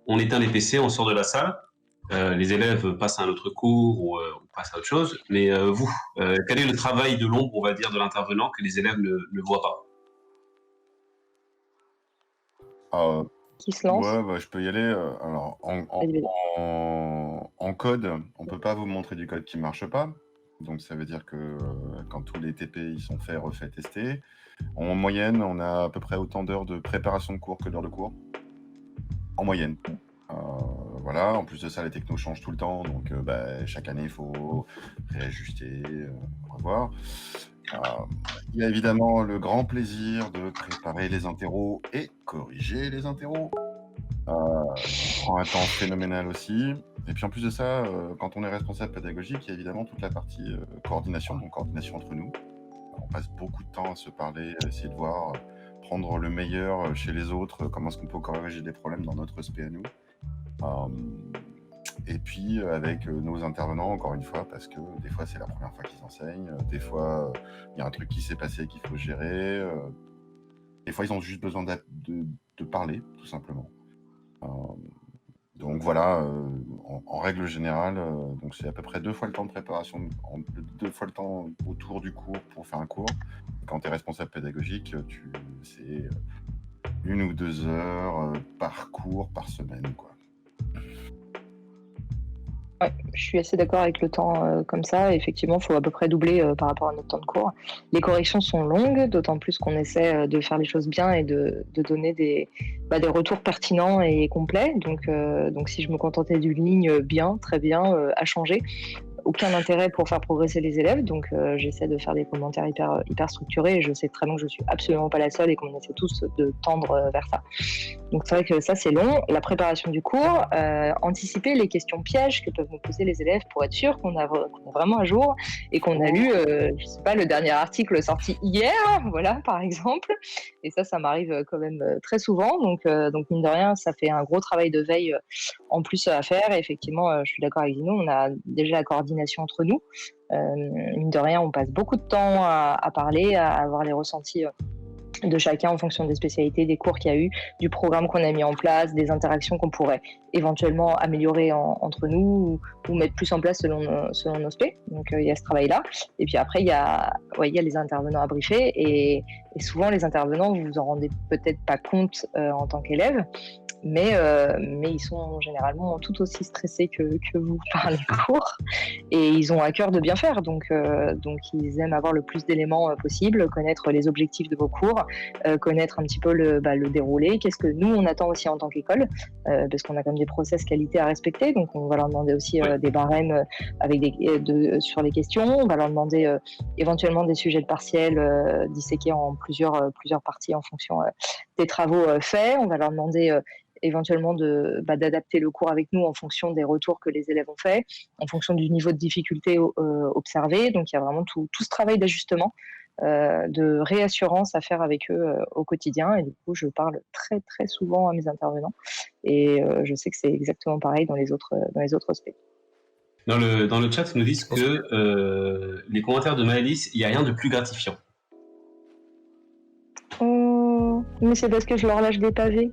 On éteint les PC, on sort de la salle. Les élèves passent à un autre cours ou passent à autre chose. Mais vous, quel est le travail de l'ombre, on va dire, de l'intervenant que les élèves ne voient pas? Qui se lance. Ouais, bah, je peux y aller. Alors, en code, on peut pas vous montrer du code qui marche pas. Donc, ça veut dire que quand tous les TP ils sont faits, refaits, testés, en moyenne, on a à peu près autant d'heures de préparation de cours que d'heures de cours. En moyenne. Voilà. En plus de ça, les technos changent tout le temps. Donc, chaque année, il faut réajuster, revoir. Il y a évidemment le grand plaisir de préparer les interros et corriger les interros. Ça prend un temps phénoménal aussi. Et puis en plus de ça, quand on est responsable pédagogique, il y a évidemment toute la partie coordination, donc coordination entre nous. On passe beaucoup de temps à se parler, à essayer de voir, prendre le meilleur chez les autres, comment est-ce qu'on peut corriger des problèmes dans notre SP à nous. Et puis avec nos intervenants, encore une fois, parce que des fois c'est la première fois qu'ils enseignent, des fois il y a un truc qui s'est passé qu'il faut gérer, des fois ils ont juste besoin de parler, tout simplement. Donc voilà, en règle générale, donc c'est à peu près 2 fois le temps de préparation, 2 fois le temps autour du cours pour faire un cours. Quand tu es responsable pédagogique, c'est 1 ou 2 heures par cours, par semaine, quoi. Ouais, je suis assez d'accord avec le temps comme ça. Effectivement, il faut à peu près doubler par rapport à notre temps de cours. Les corrections sont longues, d'autant plus qu'on essaie de faire les choses bien et de donner des retours pertinents et complets. Donc, si je me contentais d'une ligne bien, très bien, à changer, aucun intérêt pour faire progresser les élèves. Donc, j'essaie de faire des commentaires hyper structurés. Et je sais très bien que je suis absolument pas la seule et qu'on essaie tous de tendre vers ça. Donc, c'est vrai que ça, c'est long. La préparation du cours, anticiper les questions pièges que peuvent nous poser les élèves pour être sûr qu'on est vraiment à jour et qu'on a lu, je sais pas, le dernier article sorti hier, voilà, par exemple. Et ça m'arrive quand même très souvent. Donc, mine de rien, ça fait un gros travail de veille en plus à faire. Et effectivement, je suis d'accord avec Dino, on a déjà la coordination entre nous. Mine de rien, on passe beaucoup de temps à parler, à avoir les ressentis de chacun en fonction des spécialités, des cours qu'il y a eu, du programme qu'on a mis en place, des interactions qu'on pourrait éventuellement améliorer entre nous ou mettre plus en place selon nos spé. Donc il y a ce travail-là. Et puis après, il y a les intervenants à briefer et souvent les intervenants, vous vous en rendez peut-être pas compte en tant qu'élève, mais ils sont généralement tout aussi stressés que vous par les cours et ils ont à cœur de bien faire. Donc ils aiment avoir le plus d'éléments possible, connaître les objectifs de vos cours, connaître un petit peu le déroulé, qu'est-ce que nous on attend aussi en tant qu'école, parce qu'on a quand même des process qualité à respecter, donc on va leur demander aussi des barèmes avec sur les questions, on va leur demander éventuellement des sujets de partiel disséqués en plusieurs parties en fonction des travaux faits, on va leur demander éventuellement d'adapter le cours avec nous en fonction des retours que les élèves ont faits, en fonction du niveau de difficulté observé. Donc, il y a vraiment tout ce travail d'ajustement, de réassurance à faire avec eux au quotidien. Et du coup, je parle très, très souvent à mes intervenants. Et je sais que c'est exactement pareil dans les autres aspects. Dans le chat, ils nous disent que les commentaires de Maëlys, il n'y a rien de plus gratifiant. Mais c'est parce que je leur lâche des pavés.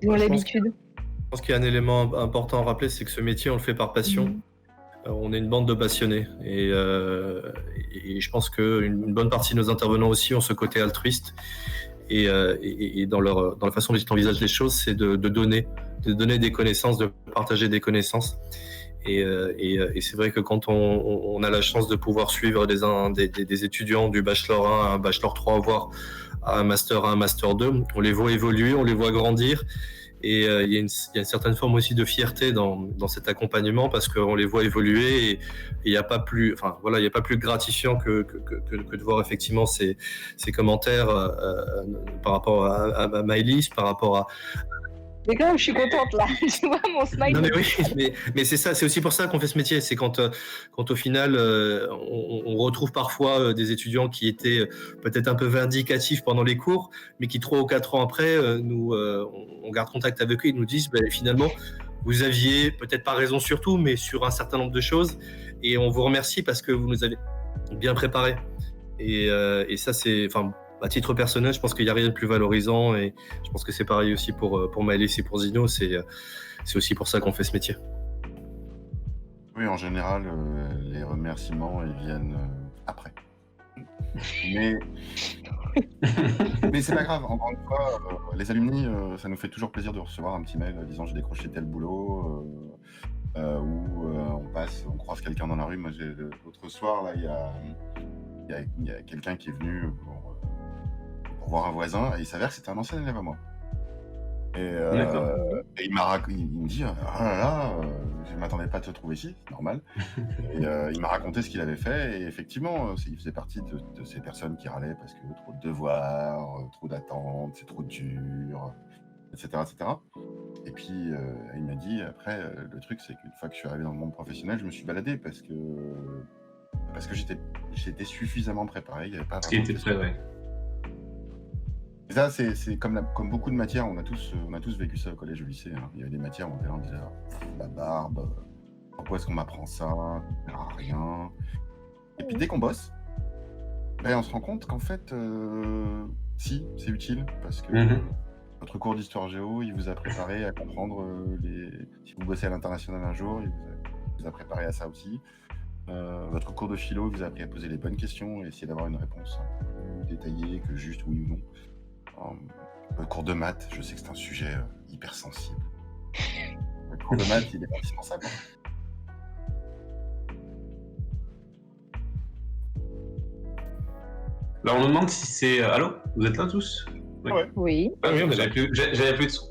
Ils ont l'habitude. Je pense qu'il y a un élément important à rappeler, c'est que ce métier, on le fait par passion. On est une bande de passionnés. Et je pense qu'une bonne partie de nos intervenants aussi ont ce côté altruiste. Et dans la façon dont ils envisagent les choses, c'est de donner des connaissances, de partager des connaissances. Et c'est vrai que quand on a la chance de pouvoir suivre des étudiants du bachelor 1 à un bachelor 3, voire à un master 1, un master 2, on les voit évoluer, on les voit grandir. Et il y a une certaine forme aussi de fierté dans cet accompagnement parce qu'on les voit évoluer et il n'y a pas plus gratifiant que de voir effectivement ces commentaires par rapport à Maëlys, par rapport à Mais quand même, je suis contente là. Tu vois mon smile. Non mais oui, mais c'est ça, c'est aussi pour ça qu'on fait ce métier. C'est quand au final, on retrouve parfois des étudiants qui étaient peut-être un peu vindicatifs pendant les cours, mais qui 3 ou 4 ans après, on garde contact avec eux et nous disent finalement, vous aviez peut-être pas raison sur tout, mais sur un certain nombre de choses, et on vous remercie parce que vous nous avez bien préparés. Et ça, c'est, enfin, à titre personnel, je pense qu'il n'y a rien de plus valorisant, et je pense que c'est pareil aussi pour Maëlys et pour Zino. C'est aussi pour ça qu'on fait ce métier. Oui, en général, les remerciements ils viennent après. Mais c'est pas grave. Encore une fois, les alumni, ça nous fait toujours plaisir de recevoir un petit mail disant j'ai décroché tel boulot, ou on croise quelqu'un dans la rue. Moi, l'autre soir, là, il y a quelqu'un qui est venu pour voir un voisin, et il s'avère que c'était un ancien élève à moi. Et il me dit oh là là, je ne m'attendais pas à te trouver ici, c'est normal. Et il m'a raconté ce qu'il avait fait, et effectivement, il faisait partie de ces personnes qui râlaient parce que trop de devoirs, trop d'attentes, c'est trop dur, etc., etc. Et puis il m'a dit après, le truc c'est qu'une fois que je suis arrivé dans le monde professionnel, je me suis baladé parce que j'étais suffisamment préparé, il n'y avait pas Ce qui était prêt, ouais. Et ça, c'est comme beaucoup de matières, on a tous vécu ça au collège, au lycée. Hein. Il y avait des matières où on disait la barbe, pourquoi est-ce qu'on m'apprend ça, ça sert à rien. Et puis dès qu'on bosse, on se rend compte qu'en fait, si, c'est utile, parce que votre cours d'histoire géo, il vous a préparé à comprendre si vous bossez à l'international un jour, il vous a préparé à ça aussi. Votre cours de philo vous a appris à poser les bonnes questions et essayer d'avoir une réponse un peu plus détaillée que juste oui ou non. Le cours de maths, je sais que c'est un sujet hyper sensible. Le cours de maths, il est indispensable. Là, on nous demande si c'est... Allô? Vous êtes là tous? Oui. Ah, oui, j'avais plus de son.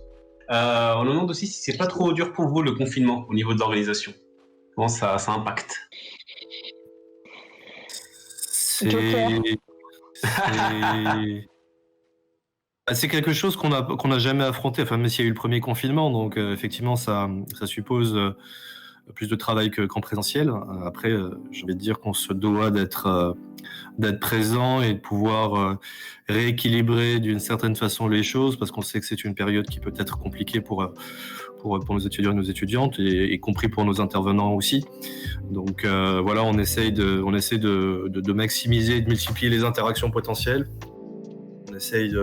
On nous demande aussi si c'est pas trop dur pour vous, le confinement, au niveau de l'organisation. Comment ça impacte? C'est quelque chose qu'on n'a jamais affronté, enfin, même s'il y a eu le premier confinement, donc effectivement ça suppose plus de travail qu'en présentiel. Après, j'ai envie de dire qu'on se doit d'être présent et de pouvoir rééquilibrer d'une certaine façon les choses, parce qu'on sait que c'est une période qui peut être compliquée pour nos étudiants et nos étudiantes, et y compris pour nos intervenants aussi. Donc voilà, on essaie de maximiser et de multiplier les interactions potentielles. On essaye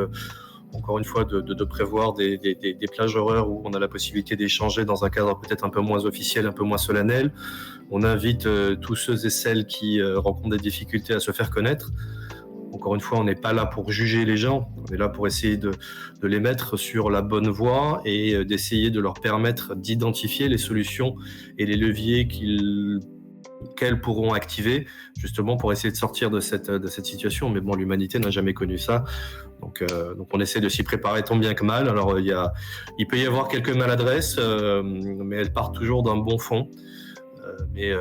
encore une fois de prévoir des plages horaires où on a la possibilité d'échanger dans un cadre peut-être un peu moins officiel, un peu moins solennel. On invite tous ceux et celles qui rencontrent des difficultés à se faire connaître. Encore une fois, on n'est pas là pour juger les gens, on est là pour essayer de les mettre sur la bonne voie et d'essayer de leur permettre d'identifier les solutions et les leviers qu'elles pourront activer, justement pour essayer de sortir de cette situation. Mais bon, l'humanité n'a jamais connu ça. Donc on essaie de s'y préparer tant bien que mal. Alors il peut y avoir quelques maladresses, mais elles partent toujours d'un bon fond. Mais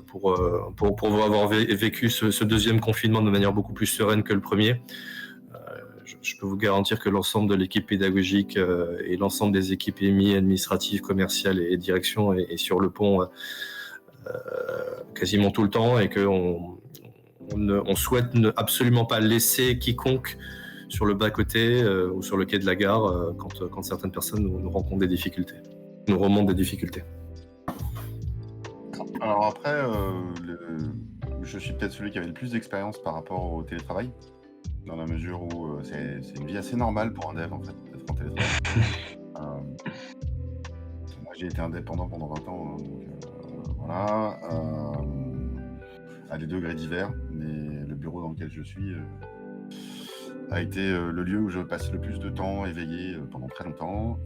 pour avoir vécu ce deuxième confinement de manière beaucoup plus sereine que le premier, je peux vous garantir que l'ensemble de l'équipe pédagogique et l'ensemble des équipes EMI, administratives, commerciales et direction est sur le pont quasiment tout le temps, et qu'on souhaite absolument pas laisser quiconque sur le bas-côté ou sur le quai de la gare quand certaines personnes nous rencontrent des difficultés, nous remontent des difficultés. Alors après, je suis peut-être celui qui avait le plus d'expérience par rapport au télétravail, dans la mesure où c'est une vie assez normale pour un dev, en fait, d'être en télétravail. Moi, j'ai été indépendant pendant 20 ans, donc voilà, à des degrés divers, mais le bureau dans lequel je suis a été le lieu où je passe le plus de temps éveillé pendant très longtemps.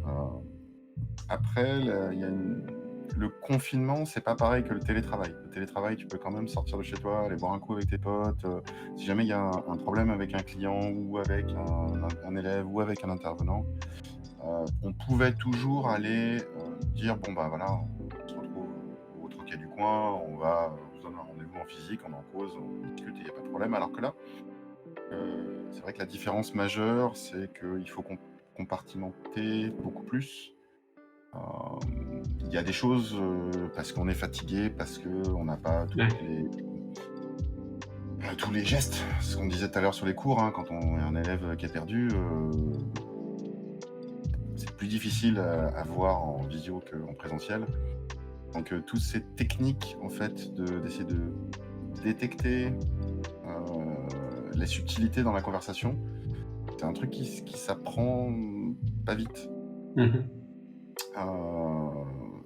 Après, le confinement, c'est pas pareil que le télétravail. Le télétravail, tu peux quand même sortir de chez toi, aller boire un coup avec tes potes. Si jamais il y a un problème avec un client ou avec un élève ou avec un intervenant, on pouvait toujours aller dire bon bah voilà, on se retrouve au troquet du coin, on va vous donner un rendez-vous en physique, on en cause, on discute et il n'y a pas de problème. Alors que là, c'est vrai que la différence majeure, c'est qu'il faut compartimenter beaucoup plus. Il y a des choses parce qu'on est fatigué, parce qu'on n'a pas tous les gestes. Ce qu'on disait tout à l'heure sur les cours, hein, quand on est un élève qui est perdu, c'est plus difficile à voir en visio qu'en présentiel. Donc toutes ces techniques en fait d'essayer de détecter les subtilités dans la conversation, c'est un truc qui s'apprend pas vite.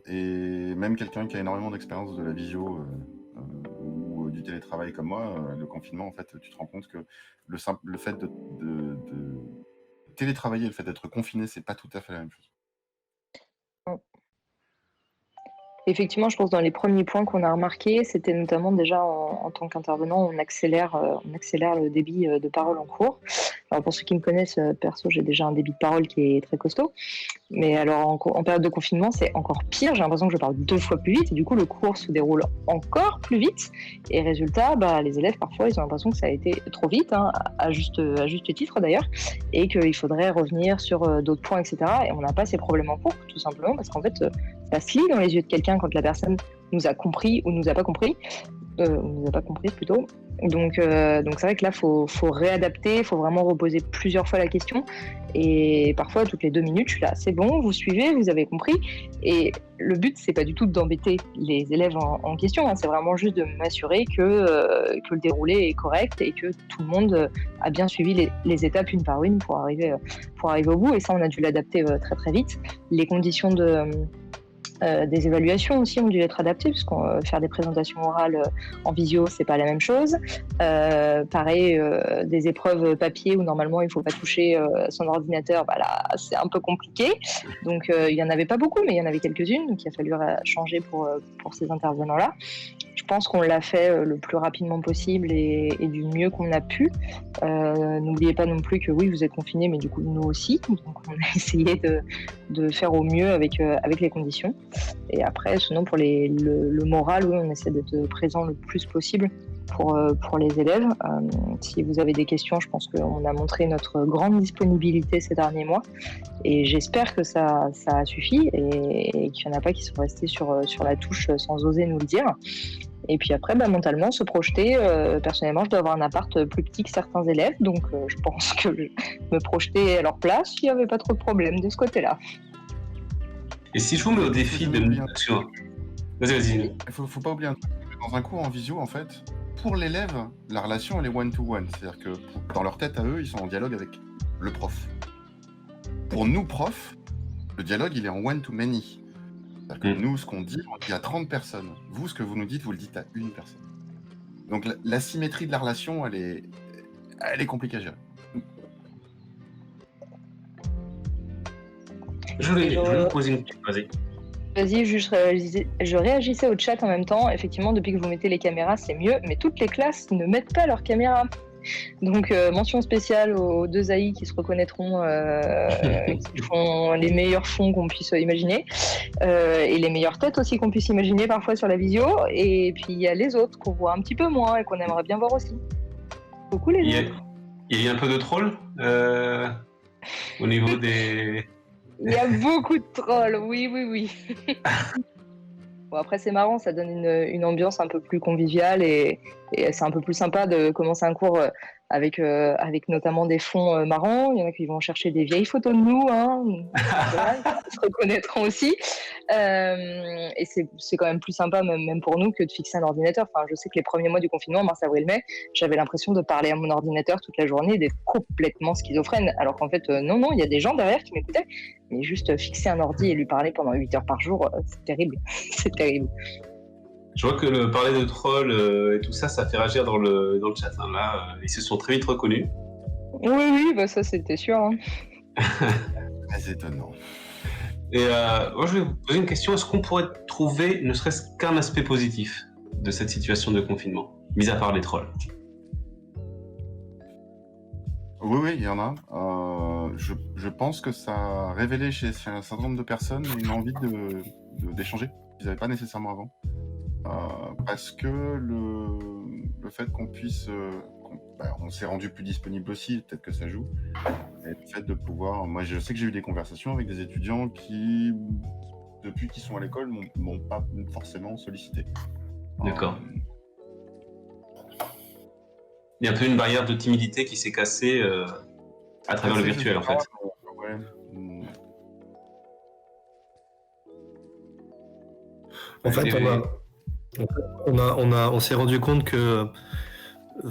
Et même quelqu'un qui a énormément d'expérience de la visio ou du télétravail comme moi, le confinement, en fait, tu te rends compte que le fait de télétravailler et le fait d'être confiné, c'est pas tout à fait la même chose. Effectivement, je pense dans les premiers points qu'on a remarqués, c'était notamment déjà en tant qu'intervenant, on accélère le débit de parole en cours. Alors pour ceux qui me connaissent, perso, j'ai déjà un débit de parole qui est très costaud. Mais alors en période de confinement, c'est encore pire. J'ai l'impression que je parle 2 fois plus vite et du coup le cours se déroule encore plus vite. Et résultat, les élèves parfois ils ont l'impression que ça a été trop vite, hein, à juste titre d'ailleurs, et qu'il faudrait revenir sur d'autres points, etc. Et on n'a pas ces problèmes en cours, tout simplement parce qu'en fait ça se lit dans les yeux de quelqu'un quand la personne nous a compris ou nous a pas compris. Nous a pas compris plutôt. Donc c'est vrai que là, faut réadapter, faut vraiment reposer plusieurs fois la question. Et parfois, toutes les 2 minutes, je suis là, c'est bon, vous suivez, vous avez compris. Et le but, c'est pas du tout d'embêter les élèves en question, hein, c'est vraiment juste de m'assurer que le déroulé est correct et que tout le monde a bien suivi les étapes une par une pour arriver au bout. Et ça, on a dû l'adapter très très vite. Les conditions des évaluations aussi ont dû être adaptées, puisqu'on faire des présentations orales en visio, c'est pas la même chose. Pareil, des épreuves papier où normalement il faut pas toucher son ordinateur, là c'est un peu compliqué. Donc il y en avait pas beaucoup, mais il y en avait quelques-unes, donc il a fallu changer pour ces intervenants-là. Je pense qu'on l'a fait le plus rapidement possible et du mieux qu'on a pu. N'oubliez pas non plus que oui, vous êtes confinés, mais du coup nous aussi. Donc on a essayé de faire au mieux avec les conditions. Et après, sinon pour le moral, oui, on essaie d'être présent le plus possible pour les élèves. Si vous avez des questions, je pense qu'on a montré notre grande disponibilité ces derniers mois. Et j'espère que ça a suffi et qu'il n'y en a pas qui sont restés sur la touche sans oser nous le dire. Et puis après, mentalement, se projeter. Personnellement, je dois avoir un appart plus petit que certains élèves, donc je pense que me projeter à leur place, il n'y avait pas trop de problème de ce côté-là. Et si je vous mets au défi de... Vas-y. Il faut pas oublier un truc. Dans un cours en visio, en fait, pour l'élève, la relation, elle est one-to-one. C'est-à-dire que dans leur tête à eux, ils sont en dialogue avec le prof. Pour nous, profs, le dialogue, il est en one-to-many. C'est-à-dire que nous, ce qu'on dit, il y a 30 personnes. Vous, ce que vous nous dites, vous le dites à une personne. Donc la symétrie de la relation, elle est compliquée à gérer. Je vais vous poser une question. Vas-y, je réagissais au chat en même temps. Effectivement, depuis que vous mettez les caméras, c'est mieux, mais toutes les classes ne mettent pas leurs caméras. Donc, mention spéciale aux 2 AI qui se reconnaîtront, qui font les meilleurs fonds qu'on puisse imaginer, et les meilleures têtes aussi qu'on puisse imaginer parfois sur la visio. Et puis, il y a les autres qu'on voit un petit peu moins et qu'on aimerait bien voir aussi. Beaucoup les autres. Il y a un peu de troll au niveau des... Il y a beaucoup de trolls, oui. Bon, après, c'est marrant, ça donne une ambiance un peu plus conviviale et c'est un peu plus sympa de commencer un cours avec notamment des fonds marrants. Il y en a qui vont chercher des vieilles photos de nous, hein. Ils se reconnaîtront aussi. Et c'est quand même plus sympa, même pour nous, que de fixer un ordinateur. Enfin, je sais que les premiers mois du confinement, mars, avril, mai, j'avais l'impression de parler à mon ordinateur toute la journée et d'être complètement schizophrène. Alors qu'en fait, non, il y a des gens derrière qui m'écoutaient. Mais juste fixer un ordi et lui parler pendant 8 heures par jour, c'est terrible. C'est terrible. Je vois que parler de troll et tout ça, ça fait réagir dans le chat. Hein. Là, ils se sont très vite reconnus. Oui, ça c'était sûr. Hein. Très étonnant. Et moi, je vais vous poser une question. Est-ce qu'on pourrait trouver ne serait-ce qu'un aspect positif de cette situation de confinement, mis à part les trolls? Oui, il y en a. Je pense que ça a révélé chez un certain nombre de personnes une envie d'échanger qu'ils n'avaient pas nécessairement avant. Parce que le fait qu'on puisse... on s'est rendu plus disponible aussi, peut-être que ça joue. Et le fait de pouvoir... Moi, je sais que j'ai eu des conversations avec des étudiants qui depuis qu'ils sont à l'école, m'ont pas forcément sollicité. D'accord. Il y a un peu une barrière de timidité qui s'est cassée à travers le virtuel, en fait. Ouais. En fait, on s'est rendu compte que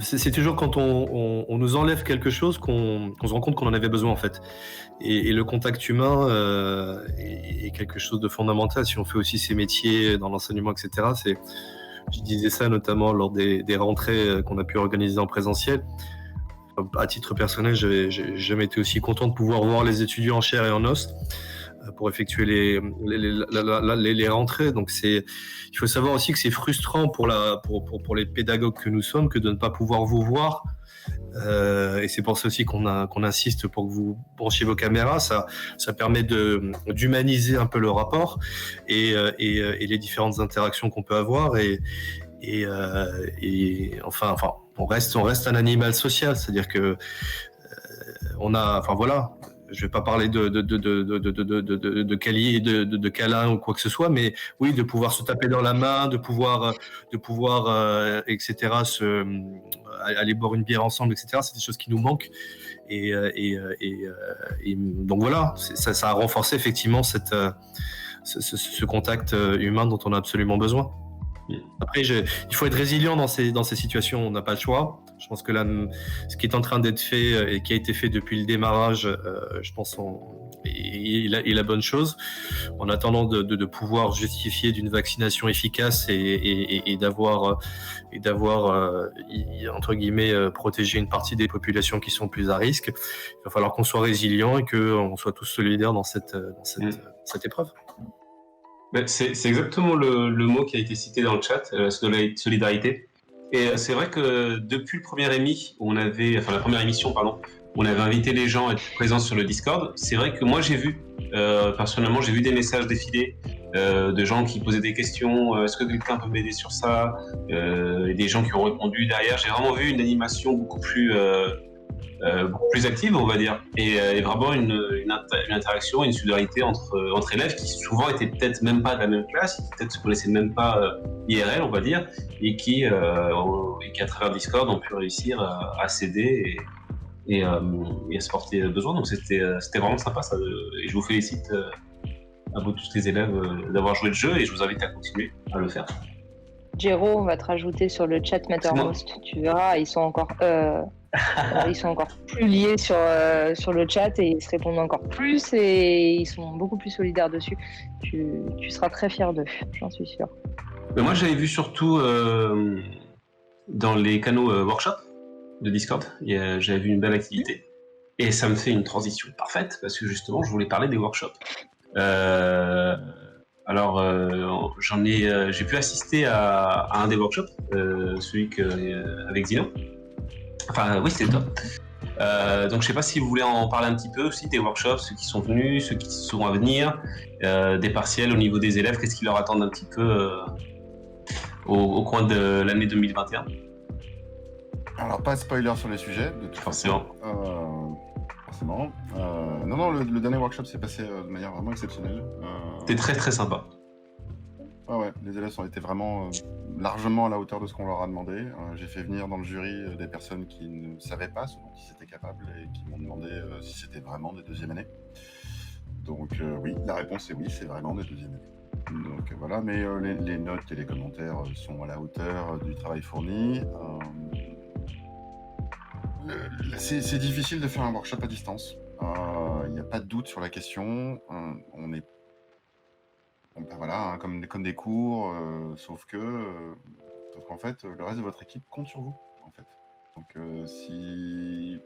c'est toujours quand on nous enlève quelque chose qu'on se rend compte qu'on en avait besoin, en fait. Et le contact humain est quelque chose de fondamental si on fait aussi ces métiers dans l'enseignement, etc. Je disais ça notamment lors des rentrées qu'on a pu organiser en présentiel. À titre personnel, j'ai jamais été aussi content de pouvoir voir les étudiants en chair et en os pour effectuer les rentrées. Donc il faut savoir aussi que c'est frustrant pour les pédagogues que nous sommes que de ne pas pouvoir vous voir. Et c'est pour ça aussi qu'on insiste pour que vous branchiez vos caméras. Ça permet d'humaniser un peu le rapport et les différentes interactions qu'on peut avoir. Enfin, on reste un animal social, c'est-à-dire que voilà. Je vais pas parler de câlin ou quoi que ce soit, mais oui, de pouvoir se taper dans la main, de pouvoir, etc. Aller boire une bière ensemble, etc. C'est des choses qui nous manquent. Et donc voilà, ça a renforcé effectivement ce contact humain dont on a absolument besoin. Après, il faut être résilient dans ces situations. On n'a pas le choix. Je pense que là, ce qui est en train d'être fait et qui a été fait depuis le démarrage, je pense, est la bonne chose. En attendant de pouvoir justifier d'une vaccination efficace et d'avoir entre guillemets protégé une partie des populations qui sont plus à risque, il va falloir qu'on soit résilient et qu'on soit tous solidaires dans cette épreuve. C'est exactement le mot qui a été cité dans le chat, solidarité. Et c'est vrai que depuis la première émission, on avait invité les gens à être présents sur le Discord. C'est vrai que moi personnellement, j'ai vu des messages défiler de gens qui posaient des questions. Est-ce que quelqu'un peut m'aider sur ça et des gens qui ont répondu derrière. J'ai vraiment vu une animation beaucoup plus active, on va dire, et vraiment une interaction, une solidarité entre élèves qui souvent étaient peut-être même pas de la même classe, qui peut-être se connaissaient même pas IRL, on va dire, et qui à travers Discord ont pu réussir à s'aider et à se porter besoin. Donc c'était vraiment sympa ça, et je vous félicite à vous tous les élèves d'avoir joué le jeu, et je vous invite à continuer à le faire. Jero, on va te rajouter sur le chat Mattermost, tu verras, ils sont encore plus liés sur le chat et ils se répondent encore plus et ils sont beaucoup plus solidaires dessus. Tu seras très fier d'eux, j'en suis sûr. Mais moi, j'avais vu surtout dans les canaux workshop de Discord, j'avais vu une belle activité. Et ça me fait une transition parfaite parce que justement, je voulais parler des workshops. J'ai pu assister à un des workshops, celui avec Zino. Enfin, oui, c'était top. Donc, je sais pas si vous voulez en parler un petit peu aussi des workshops, ceux qui sont venus, ceux qui sont à venir, des partiels au niveau des élèves, qu'est-ce qu'ils leur attendent un petit peu au coin de l'année 2021. Alors, pas de spoiler sur les sujets, de toute façon. Forcément. Non, le dernier workshop s'est passé de manière vraiment exceptionnelle. C'était très très sympa. Ouais, les élèves ont été vraiment largement à la hauteur de ce qu'on leur a demandé. J'ai fait venir dans le jury des personnes qui ne savaient pas ce dont ils étaient capables et qui m'ont demandé si c'était vraiment des deuxième années. Donc oui, la réponse est oui, c'est vraiment des deuxième années. Donc voilà, mais les notes et les commentaires sont à la hauteur du travail fourni. C'est difficile de faire un workshop à distance. Il n'y a pas de doute sur la question. On est voilà, comme des cours, sauf qu'en fait, le reste de votre équipe compte sur vous, en fait. Donc, si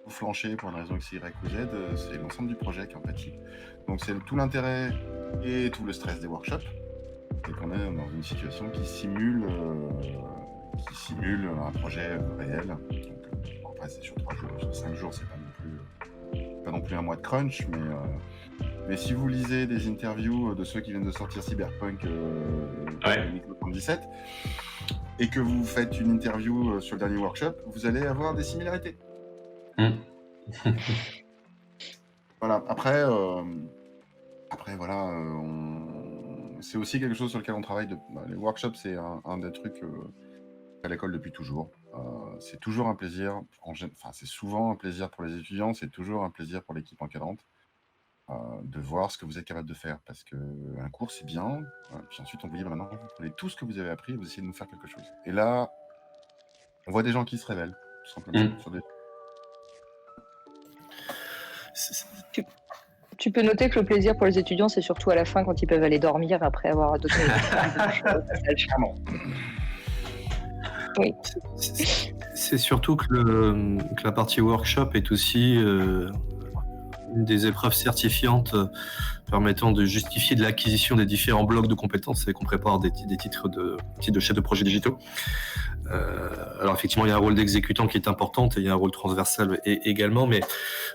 vous flanchez pour une raison X, Y ou Z, c'est l'ensemble du projet qui en pâtit. Donc, c'est tout l'intérêt et tout le stress des workshops, et qu'on est dans une situation qui simule un projet réel. Donc, après, c'est sur 3 jours, sur 5 jours, c'est pas non plus un mois de crunch, mais si vous lisez des interviews de ceux qui viennent de sortir Cyberpunk 2077 et que vous faites une interview sur le dernier workshop, vous allez avoir des similarités. Voilà. Après, voilà, c'est aussi quelque chose sur lequel on travaille. Les workshops, c'est un des trucs à l'école depuis toujours. C'est toujours un plaisir, c'est souvent un plaisir pour les étudiants, c'est toujours un plaisir pour l'équipe encadrante de voir ce que vous êtes capable de faire. Parce qu'un cours, c'est bien, puis ensuite on vous dit maintenant, vous prenez tout ce que vous avez appris et vous essayez de nous faire quelque chose. Et là, on voit des gens qui se révèlent, tout simplement. Sur des... Tu peux noter que le plaisir pour les étudiants, c'est surtout à la fin quand ils peuvent aller dormir après avoir donné Clairement. Oui. C'est surtout que la partie workshop est aussi une des épreuves certifiantes permettant de justifier de l'acquisition des différents blocs de compétences et qu'on prépare des titres de chef de projet digitaux. Alors effectivement, il y a un rôle d'exécutant qui est important et il y a un rôle transversal également, mais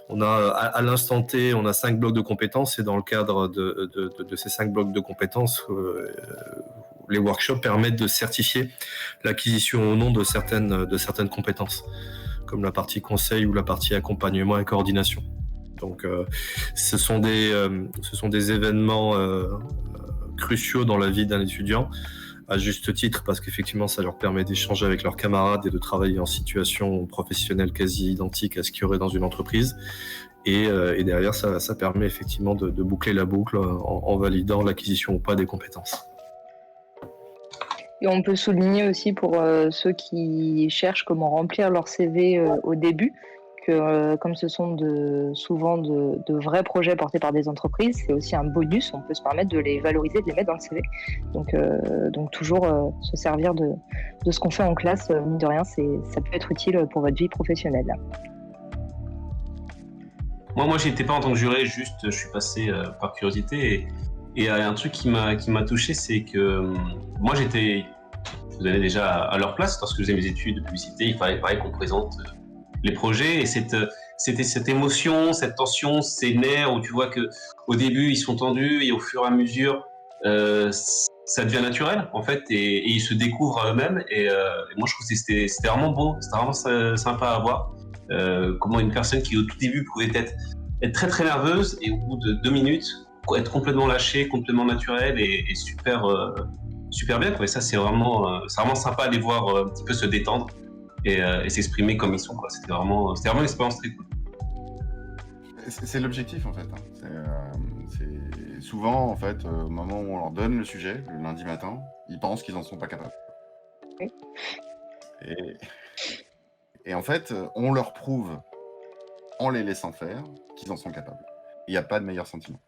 on a à l'instant T, on a 5 blocs de compétences et dans le cadre de ces 5 blocs de compétences, les workshops permettent de certifier l'acquisition au nom de certaines compétences, comme la partie conseil ou la partie accompagnement et coordination. Donc, ce sont des événements cruciaux dans la vie d'un étudiant, à juste titre, parce qu'effectivement, ça leur permet d'échanger avec leurs camarades et de travailler en situation professionnelle quasi identique à ce qu'il y aurait dans une entreprise. Et derrière, ça permet effectivement de boucler la boucle en validant l'acquisition ou pas des compétences. Et on peut souligner aussi pour ceux qui cherchent comment remplir leur CV au début, que comme ce sont souvent de vrais projets portés par des entreprises, c'est aussi un bonus, on peut se permettre de les valoriser, de les mettre dans le CV. Donc toujours se servir de ce qu'on fait en classe, mine de rien, ça peut être utile pour votre vie professionnelle. Moi j'étais pas en tant que juré, juste je suis passé par curiosité et un truc qui m'a touché, c'est que moi je vous allez déjà à leur place lorsque je faisais mes études de publicité, il fallait qu'on présente les projets et c'était cette émotion, cette tension, ces nerfs où tu vois que au début ils sont tendus et au fur et à mesure ça devient naturel en fait et ils se découvrent à eux-mêmes et moi je trouve que c'était vraiment beau, c'était vraiment sympa à voir comment une personne qui au tout début pouvait être très très nerveuse et au bout de 2 minutes être complètement lâchée, complètement naturelle et super bien quoi. Et ça c'est vraiment sympa à les voir un petit peu se détendre et s'exprimer comme ils sont quoi. C'était vraiment une expérience très cool. C'est l'objectif en fait. C'est souvent en fait au moment où on leur donne le sujet le lundi matin, ils pensent qu'ils en sont pas capables. Oui. Et en fait, on leur prouve en les laissant faire qu'ils en sont capables. Il n'y a pas de meilleur sentiment.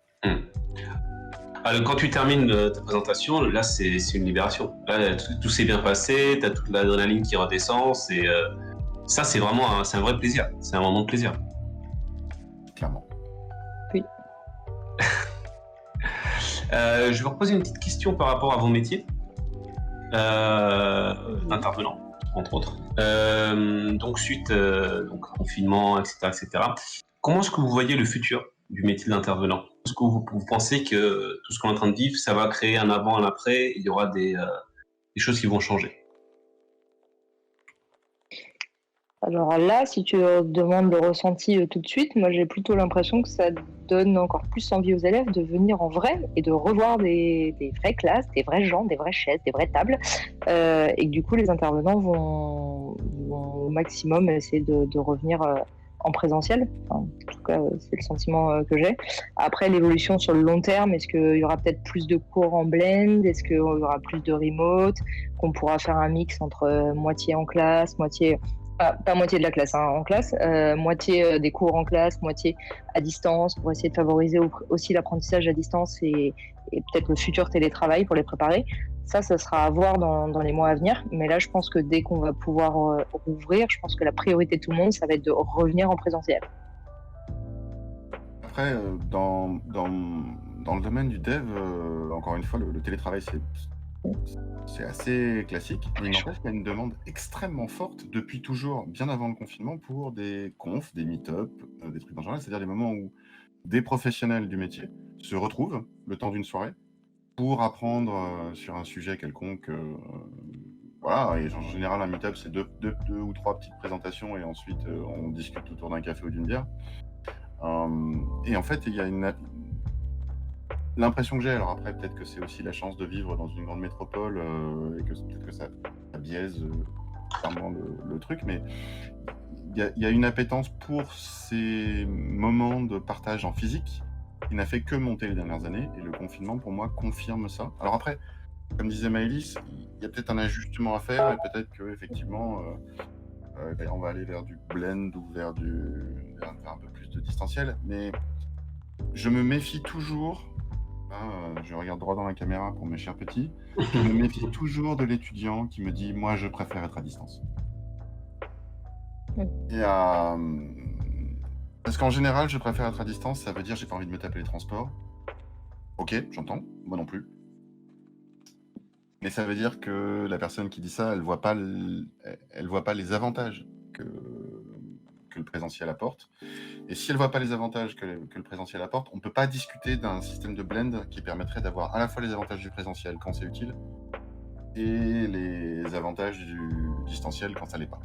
Alors, quand tu termines ta présentation, là c'est une libération. Là tout s'est bien passé, t'as toute l'adrénaline qui redescend, ça c'est vraiment un vrai plaisir, c'est un moment de plaisir. Clairement. Oui. Je vais vous reposer une petite question par rapport à vos métiers d'intervenant, entre autres. Donc suite donc confinement, etc. Comment est-ce que vous voyez le futur du métier d'intervenant? Est-ce que vous pensez que tout ce qu'on est en train de vivre, ça va créer un avant, un après, il y aura des choses qui vont changer? Alors là, si tu demandes le ressenti tout de suite, moi j'ai plutôt l'impression que ça donne encore plus envie aux élèves de venir en vrai et de revoir des vraies classes, des vrais gens, des vraies chaises, des vraies tables. Et que du coup, les intervenants vont au maximum essayer de revenir en présentiel. Enfin, en tout cas, c'est le sentiment que j'ai. Après, l'évolution sur le long terme, est-ce qu'il y aura peut-être plus de cours en blend? Est-ce qu'il y aura plus de remote? Qu'on pourra faire un mix entre moitié en classe, moitié... pas moitié de la classe en classe, moitié des cours en classe, moitié à distance, pour essayer de favoriser aussi l'apprentissage à distance et peut-être le futur télétravail pour les préparer. Ça sera à voir dans les mois à venir. Mais là, je pense que dès qu'on va pouvoir rouvrir, je pense que la priorité de tout le monde, ça va être de revenir en présentiel. Après, dans le domaine du dev, encore une fois, le télétravail, c'est assez classique, mais il n'empêche qu'il y a une demande extrêmement forte depuis toujours, bien avant le confinement, pour des confs, des meet-up, des trucs en général, c'est-à-dire des moments où des professionnels du métier se retrouvent le temps d'une soirée pour apprendre sur un sujet quelconque. Voilà, et en général, un meet-up, c'est deux ou trois petites présentations et ensuite on discute autour d'un café ou d'une bière. Et en fait, il y a l'impression que j'ai, alors après peut-être que c'est aussi la chance de vivre dans une grande métropole et que peut-être que ça biaise clairement le truc, mais il y a une appétence pour ces moments de partage en physique qui n'a fait que monter les dernières années, et le confinement pour moi confirme ça. Alors après, comme disait Maëlys, il y a peut-être un ajustement à faire, et peut-être que effectivement on va aller vers du blend ou vers un peu plus de distanciel, mais je me méfie toujours, je regarde droit dans la caméra pour mes chers petits, je me méfie toujours de l'étudiant qui me dit « moi je préfère être à distance ». Parce qu'en général, je préfère être à distance, ça veut dire j'ai pas envie de me taper les transports. Ok, j'entends, moi non plus. Mais ça veut dire que la personne qui dit ça, elle voit pas les avantages que le présentiel apporte. Et si elle voit pas les avantages que le présentiel apporte, on peut pas discuter d'un système de blend qui permettrait d'avoir à la fois les avantages du présentiel quand c'est utile et les avantages du distanciel quand ça l'est pas.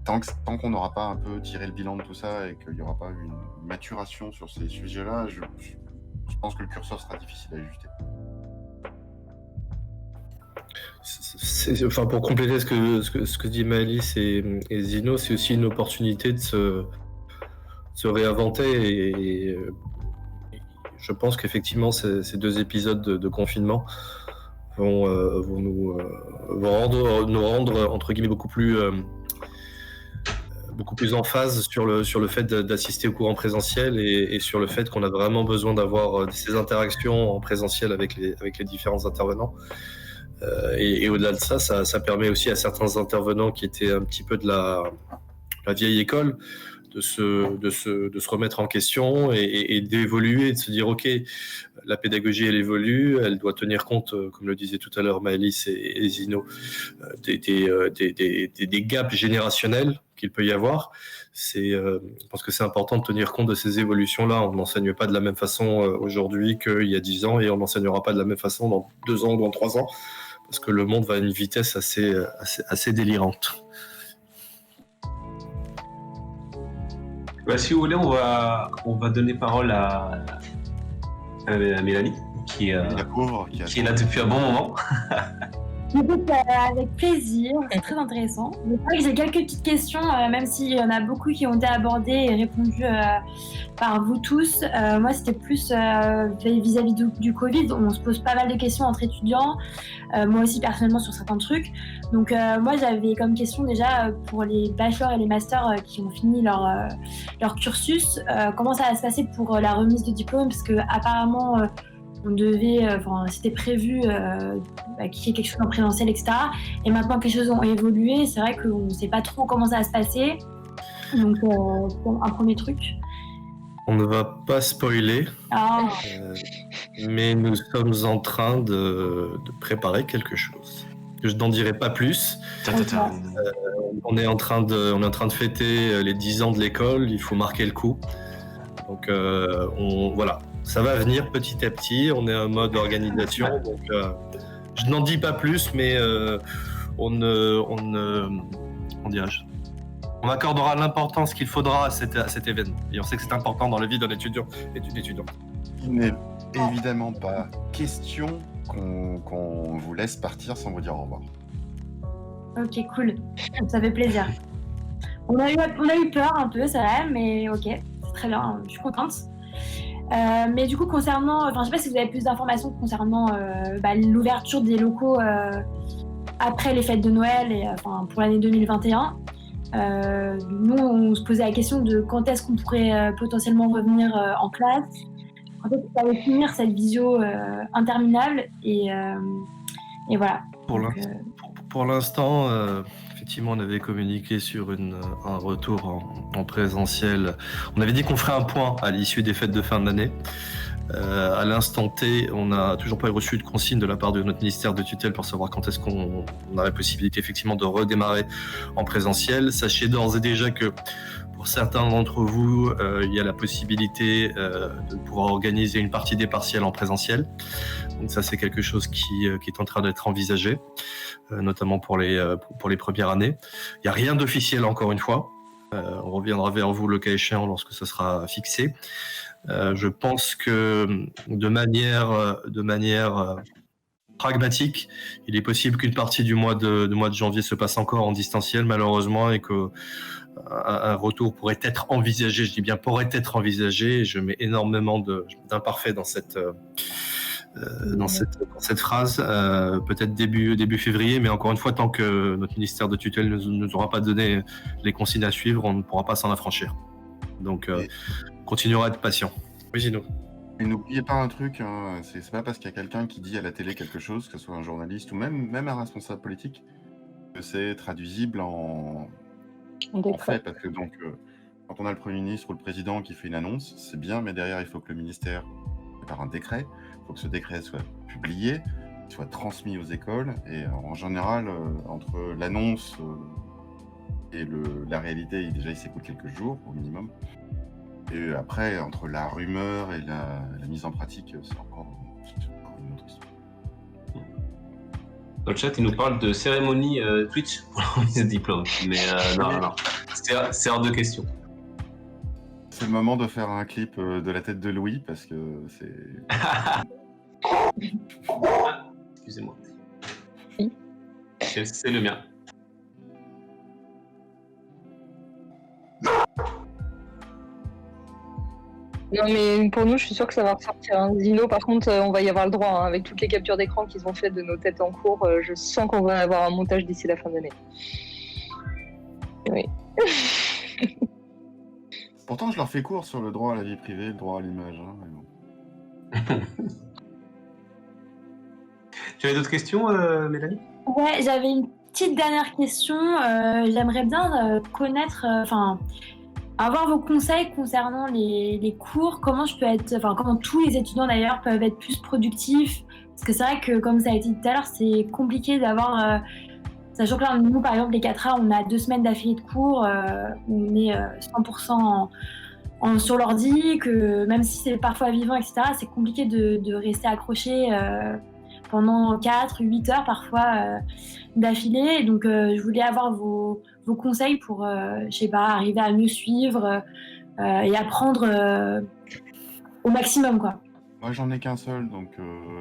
Tant qu'on n'aura pas un peu tiré le bilan de tout ça et qu'il n'y aura pas une maturation sur ces sujets-là, je pense que le curseur sera difficile à ajuster. Enfin, pour compléter ce que dit Maëlys et Zino, c'est aussi une opportunité de se réinventer, et je pense qu'effectivement ces 2 épisodes de confinement vont nous rendre entre guillemets beaucoup plus en phase sur le fait d'assister au cours en présentiel, et sur le fait qu'on a vraiment besoin d'avoir ces interactions en présentiel avec les différents intervenants. Et au-delà de ça, ça permet aussi à certains intervenants qui étaient un petit peu de la vieille école de se remettre en question et d'évoluer, de se dire ok, la pédagogie elle évolue, elle doit tenir compte, comme le disait tout à l'heure Maëlys et Zino, des gaps générationnels qu'il peut y avoir. Je pense que c'est important de tenir compte de ces évolutions-là. On n'enseigne pas de la même façon aujourd'hui qu'il y a 10 ans, et on n'enseignera pas de la même façon dans 2 ans ou dans 3 ans, parce que le monde va à une vitesse assez délirante. Si vous voulez, on va donner parole à Mélanie, qui est là depuis un bon moment. Avec plaisir, c'est très intéressant. C'est vrai que j'ai quelques petites questions, même s'il y en a beaucoup qui ont été abordées et répondues par vous tous. Moi, c'était plus vis-à-vis du Covid. On se pose pas mal de questions entre étudiants, moi aussi personnellement sur certains trucs. Donc moi, j'avais comme question déjà pour les bachelors et les masters qui ont fini leur cursus, comment ça va se passer pour la remise de diplôme, parce que apparemment c'était prévu qu'il y ait quelque chose en présentiel, etc. Et maintenant que les choses ont évolué, c'est vrai qu'on ne sait pas trop comment ça va se passer. Donc, un premier truc. On ne va pas spoiler, mais nous sommes en train de préparer quelque chose. Je n'en dirai pas plus. On est en train de fêter les 10 ans de l'école, il faut marquer le coup. Donc, voilà. Ça va venir petit à petit, on est en mode organisation, donc je n'en dis pas plus, mais on accordera l'importance qu'il faudra à cet événement. Et on sait que c'est important dans la vie d'un étudiant et d'une étudiante. Il n'est évidemment pas question qu'on vous laisse partir sans vous dire au revoir. Ok, cool, ça fait plaisir. On a eu peur un peu, c'est vrai, mais ok, c'est très bien, je suis contente. Mais du coup, concernant, je ne sais pas si vous avez plus d'informations concernant l'ouverture des locaux après les fêtes de Noël et pour l'année 2021. Nous, on se posait la question de quand est-ce qu'on pourrait potentiellement revenir en classe, quand est-ce que ça allait finir cette visio interminable, et voilà. Pour l'instant, effectivement, on avait communiqué sur un retour en présentiel. On avait dit qu'on ferait un point à l'issue des fêtes de fin d'année. À l'instant T, on n'a toujours pas reçu de consigne de la part de notre ministère de tutelle pour savoir quand est-ce qu'on a la possibilité effectivement de redémarrer en présentiel. Sachez d'ores et déjà que pour certains d'entre vous, il y a la possibilité de pouvoir organiser une partie des partiels en présentiel. Donc ça, c'est quelque chose qui est en train d'être envisagé, notamment pour les premières années. Il n'y a rien d'officiel encore une fois. On reviendra vers vous le cas échéant lorsque ce sera fixé. Je pense que de manière pragmatique, il est possible qu'une partie du mois de janvier se passe encore en distanciel, malheureusement, et que un retour pourrait être envisagé. Je dis bien pourrait être envisagé. Je mets énormément d'imparfaits dans cette phrase. Peut-être début février, mais encore une fois, tant que notre ministère de tutelle ne nous aura pas donné les consignes à suivre, on ne pourra pas s'en affranchir. Donc, continuera à être patient. Oui, Gino. Et n'oubliez pas un truc, hein, c'est pas parce qu'il y a quelqu'un qui dit à la télé quelque chose, que ce soit un journaliste ou même un responsable politique, que c'est traduisible en fait. Parce que donc, quand on a le Premier ministre ou le Président qui fait une annonce, c'est bien, mais derrière, il faut que le ministère prépare un décret, il faut que ce décret soit publié, soit transmis aux écoles, et en général, entre l'annonce et la réalité, il s'écoute quelques jours au minimum. Et après, entre la rumeur et la mise en pratique, c'est encore une autre histoire. Dans le chat, il nous parle de cérémonie Twitch pour la remise de diplôme. Mais non. C'est hors de question. C'est le moment de faire un clip de la tête de Louis, parce que c'est... Excusez-moi. C'est le mien. Non, mais pour nous, je suis sûre que ça va ressortir. Hein. Zino, par contre, on va y avoir le droit. Hein. Avec toutes les captures d'écran qu'ils ont faites de nos têtes en cours, je sens qu'on va avoir un montage d'ici la fin de l'année. Oui. Pourtant, je leur fais cours sur le droit à la vie privée, le droit à l'image. Hein, mais bon. Tu avais d'autres questions, Mélanie ? Ouais, j'avais une petite dernière question. J'aimerais bien connaître... avoir vos conseils concernant les cours, comment tous les étudiants d'ailleurs peuvent être plus productifs, parce que c'est vrai que comme ça a été dit tout à l'heure, c'est compliqué d'avoir, sachant que là nous par exemple les 4A on a 2 semaines d'affilée de cours, où on est 100% sur l'ordi, que même si c'est parfois vivant etc, c'est compliqué de rester accroché pendant 4-8 heures parfois d'affilée, donc je voulais avoir vos conseils pour, arriver à mieux suivre et apprendre au maximum, quoi. Moi, j'en ai qu'un seul, donc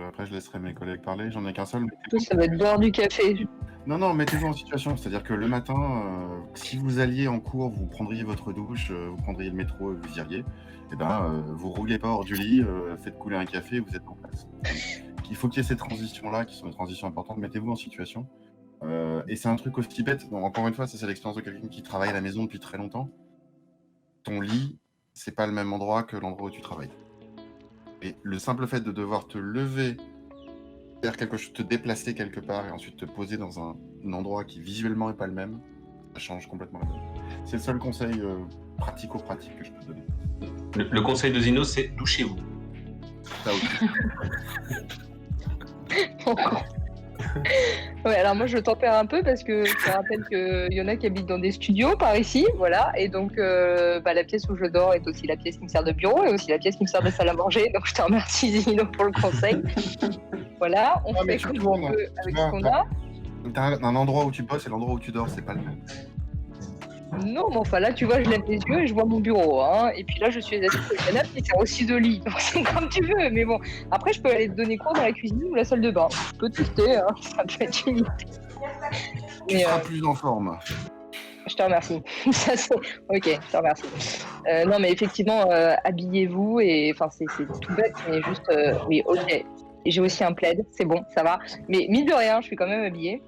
après, je laisserai mes collègues parler. J'en ai qu'un seul. Ça va être boire du café. Non, mettez-vous en situation. C'est-à-dire que le matin, si vous alliez en cours, vous prendriez votre douche, vous prendriez le métro et vous iriez, vous roulez pas hors du lit, faites couler un café et vous êtes en place. Il faut qu'il y ait ces transitions-là, qui sont des transitions importantes. Mettez-vous en situation. Et c'est un truc aussi bête. Donc, encore une fois, ça c'est l'expérience de quelqu'un qui travaille à la maison depuis très longtemps. Ton lit, c'est pas le même endroit que l'endroit où tu travailles. Et le simple fait de devoir te lever, faire quelque chose, te déplacer quelque part et ensuite te poser dans un endroit qui visuellement est pas le même, ça change complètement la donne. C'est le seul conseil pratico-pratique que je peux donner. Le conseil de Zino, c'est douchez-vous. Ça aussi. Ouais, alors moi je tempère un peu parce que je te rappelle qu'il y en a qui habitent dans des studios par ici, voilà, et donc la pièce où je dors est aussi la pièce qui me sert de bureau et aussi la pièce qui me sert de salle à manger, donc je te remercie Zino pour le conseil. Voilà, on fait comme on peut avec ce qu'on a. T'as un endroit où tu bosses et l'endroit où tu dors, c'est pas le même. Non, mais enfin là, tu vois, je lève les yeux et je vois mon bureau. Hein. Et puis là, je suis assise sur le canapé qui sert aussi de lit. Donc c'est comme tu veux. Mais bon, après, je peux aller te donner cours dans la cuisine ou la salle de bain. Je peux tester, hein. Ça peut être une idée. Tu seras plus en forme. Je te remercie. Ça, c'est... Ok, je te remercie. Non, mais effectivement, habillez-vous. Et enfin, c'est tout bête, mais juste... Oui, ok. J'ai aussi un plaid, c'est bon, ça va. Mais mine de rien, je suis quand même habillée.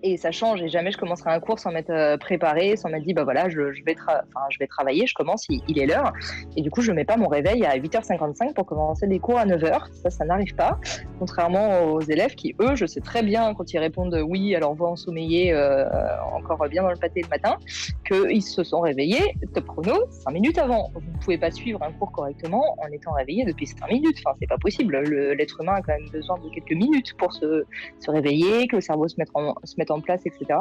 Et ça change, et jamais je commencerai un cours sans m'être préparée, sans m'être dit, bah voilà, je vais travailler, je commence, il est l'heure. Et du coup, je mets pas mon réveil à 8h55 pour commencer des cours à 9h. Ça n'arrive pas. Contrairement aux élèves qui, eux, je sais très bien, quand ils répondent oui, alors on va ensommeiller encore bien dans le pâté le matin, qu'ils se sont réveillés, top chrono, 5 minutes avant. Vous ne pouvez pas suivre un cours correctement en étant réveillé depuis 5 minutes. Enfin, c'est pas possible. L'être humain a quand même besoin de quelques minutes pour se réveiller, que le cerveau se mette en place, etc.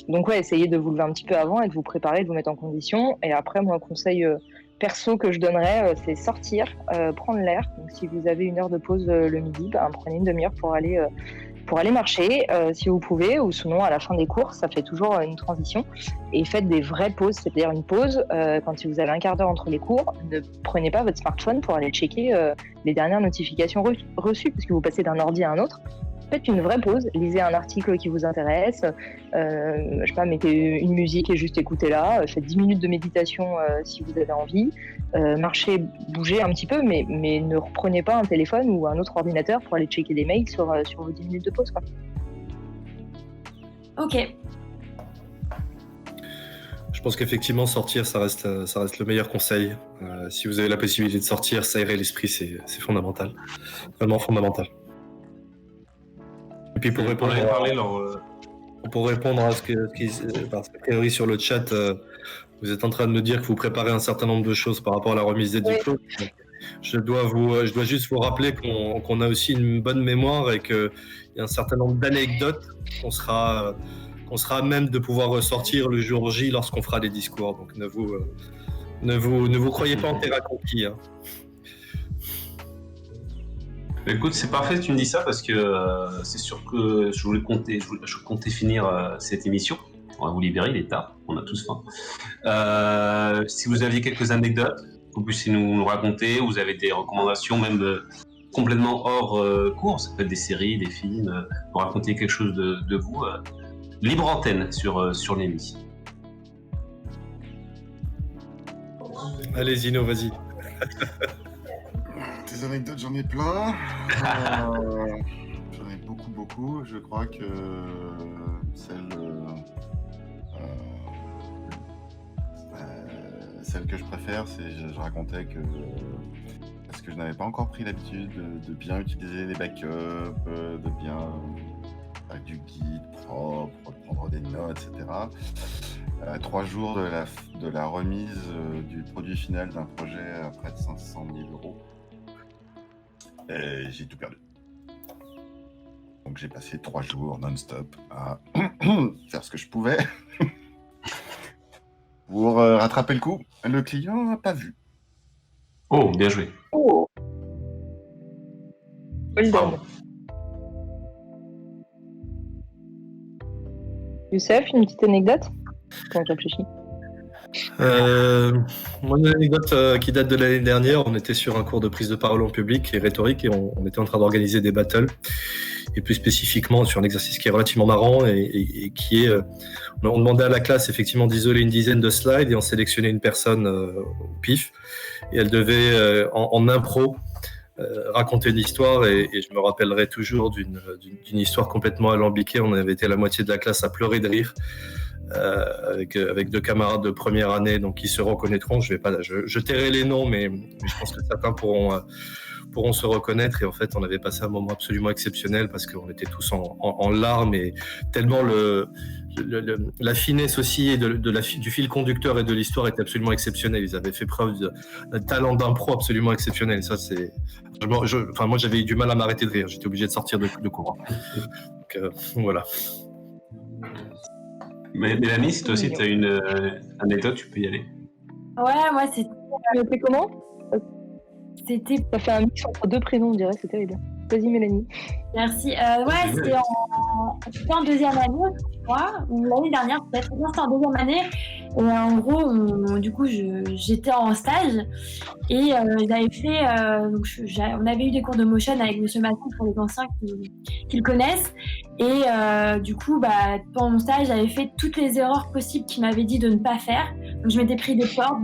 Donc ouais, essayez de vous lever un petit peu avant et de vous préparer, de vous mettre en condition. Et après, moi, un conseil perso que je donnerais, c'est sortir, prendre l'air. Donc si vous avez 1 heure de pause le midi, prenez une demi-heure pour aller pour aller marcher, si vous pouvez, ou sinon à la fin des cours, ça fait toujours une transition. Et faites des vraies pauses, c'est-à-dire une pause, quand vous avez un quart d'heure entre les cours, ne prenez pas votre smartphone pour aller checker les dernières notifications reçues, parce que vous passez d'un ordi à un autre. Faites une vraie pause, lisez un article qui vous intéresse, je sais pas, mettez une musique et juste écoutez-la, faites 10 minutes de méditation si vous avez envie, marchez, bougez un petit peu, mais ne reprenez pas un téléphone ou un autre ordinateur pour aller checker des mails sur vos 10 minutes de pause, quoi. Ok. Je pense qu'effectivement, sortir, ça reste le meilleur conseil. Si vous avez la possibilité de sortir, s'aérer l'esprit, c'est fondamental. Vraiment fondamental. Et puis pour répondre à ce parce qu'a priori sur le chat, vous êtes en train de me dire que vous préparez un certain nombre de choses par rapport à la remise des diplômes. Je dois juste vous rappeler qu'on a aussi une bonne mémoire et qu'il y a un certain nombre d'anecdotes qu'on sera à même de pouvoir ressortir le jour J lorsqu'on fera des discours. Donc ne vous croyez pas en terrain conquis. Hein. Écoute, c'est parfait que tu me dis ça parce que c'est sûr que je comptais finir cette émission. On va vous libérer, il est tard, on a tous faim. Si vous aviez quelques anecdotes, vous puissiez nous raconter, vous avez des recommandations même complètement hors cours, ça peut être des séries, des films, pour raconter quelque chose de vous. Libre antenne sur l'émission. Allez Zino, vas-y. Des anecdotes, j'en ai plein. J'en ai beaucoup. Je crois que celle que je préfère, c'est je racontais que parce que je n'avais pas encore pris l'habitude de bien utiliser les backups, de bien avec du guide propre, de prendre des notes, etc. 3 jours de la remise du produit final d'un projet à près de 500 000 €. Et j'ai tout perdu. Donc j'ai passé 3 jours non-stop à faire ce que je pouvais pour rattraper le coup. Le client n'a pas vu. Oh, bien joué. Oh. Well done. Youssef, une petite anecdote quand je réfléchis. Moi, une anecdote qui date de l'année dernière, on était sur un cours de prise de parole en public et rhétorique et on était en train d'organiser des battles et plus spécifiquement sur un exercice qui est relativement marrant et qui est on demandait à la classe effectivement d'isoler une dizaine de slides et on sélectionnait une personne au pif et elle devait en impro raconter une histoire et je me rappellerai toujours d'une histoire complètement alambiquée. On avait été la moitié de la classe à pleurer de rire avec 2 camarades de première année donc qui se reconnaîtront. Je tairai les noms mais je pense que certains pourront se reconnaître et en fait on avait passé un moment absolument exceptionnel parce qu'on était tous en larmes et tellement la finesse aussi et du fil conducteur et de l'histoire était absolument exceptionnelle. Ils avaient fait preuve d'un talent d'impro absolument exceptionnel et ça c'est moi j'avais eu du mal à m'arrêter de rire, j'étais obligé de sortir de cours. Donc voilà. Mélanie, si toi aussi tu as une anecdote, tu peux y aller. Ouais, moi c'était comment ? C'était Ça fait un mix entre 2 prénoms, on dirait, c'est terrible. Vas-y, Mélanie. Merci. C'était en 2e année, je crois, ou l'année dernière, peut-être. Non, c'était en 2e année. Et en gros, du coup, j'étais en stage et ils avaient fait. On avait eu des cours de motion avec M. Masson pour les anciens qui le connaissent. Et du coup, pendant mon stage, j'avais fait toutes les erreurs possibles qu'il m'avait dit de ne pas faire. Donc, je m'étais pris des portes.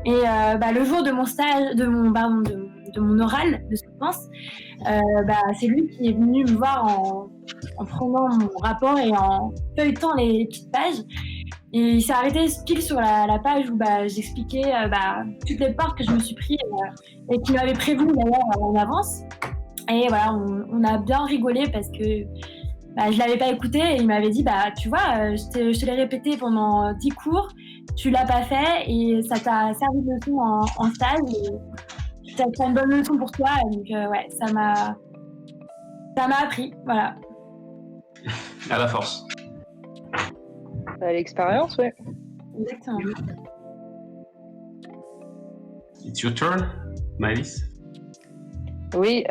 Et le jour de mon stage, de mon oral de soutenance, c'est lui qui est venu me voir en prenant mon rapport et en feuilletant les petites pages. Et il s'est arrêté pile sur la page où j'expliquais toutes les portes que je me suis pris et qu'il m'avait prévenu d'ailleurs en avance. Et voilà, on a bien rigolé parce que je l'avais pas écouté et il m'avait dit tu vois, je te l'ai répété pendant 10 cours, tu l'as pas fait et ça t'a servi de leçon en stage et ça une bonne leçon pour toi. Donc ouais, ça m'a appris, voilà. À la force. L'expérience, ouais. Exactement. It's your turn, Maëlys. Oui,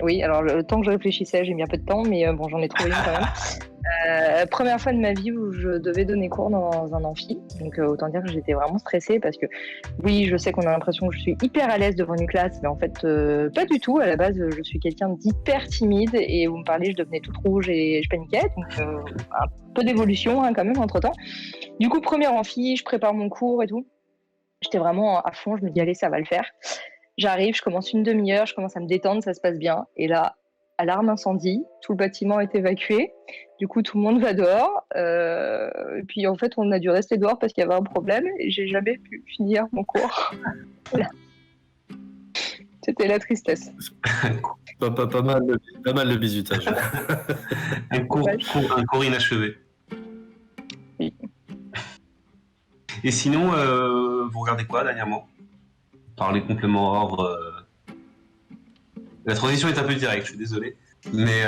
oui, alors le temps que je réfléchissais, j'ai mis un peu de temps, mais bon, j'en ai trouvé une quand même. Première fois de ma vie où je devais donner cours dans un amphi, donc autant dire que j'étais vraiment stressée parce que oui, je sais qu'on a l'impression que je suis hyper à l'aise devant une classe, mais en fait, pas du tout. À la base, je suis quelqu'un d'hyper timide et vous me parlez, je devenais toute rouge et je paniquais, donc un peu d'évolution hein, quand même entre-temps. Du coup, première amphi, je prépare mon cours et tout. J'étais vraiment à fond, je me dis allez, ça va le faire. J'arrive, je commence une demi-heure, je commence à me détendre, ça se passe bien. Et là, alarme incendie, tout le bâtiment est évacué. Du coup, tout le monde va dehors. Et puis, en fait, on a dû rester dehors parce qu'il y avait un problème et j'ai jamais pu finir mon cours. Voilà. C'était la tristesse. Pas mal de bizutage. Un cours inachevé. Oui. Et sinon, vous regardez quoi dernièrement? Par les compléments hors. La transition est un peu directe, je suis désolé. Mais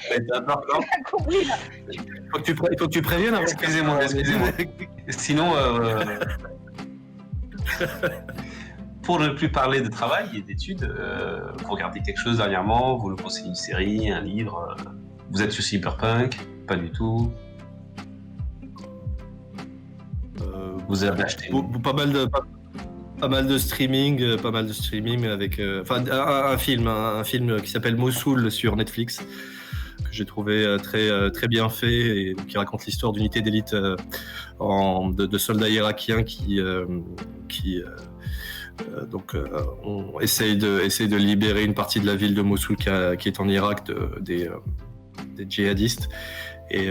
c'est important. compris, là. Il faut que tu préviennes avant. Excusez-moi. Sinon, pour ne plus parler de travail et d'études, vous regardez quelque chose dernièrement, vous nous conseillez une série, un livre, vous êtes sur Cyberpunk, pas du tout. Vous avez acheté Pas mal de streaming, avec un film qui s'appelle Mossoul sur Netflix que j'ai trouvé très bien fait et qui raconte l'histoire d'unités d'élite de soldats irakiens qui essaye de libérer une partie de la ville de Mossoul qui est en Irak des djihadistes. Et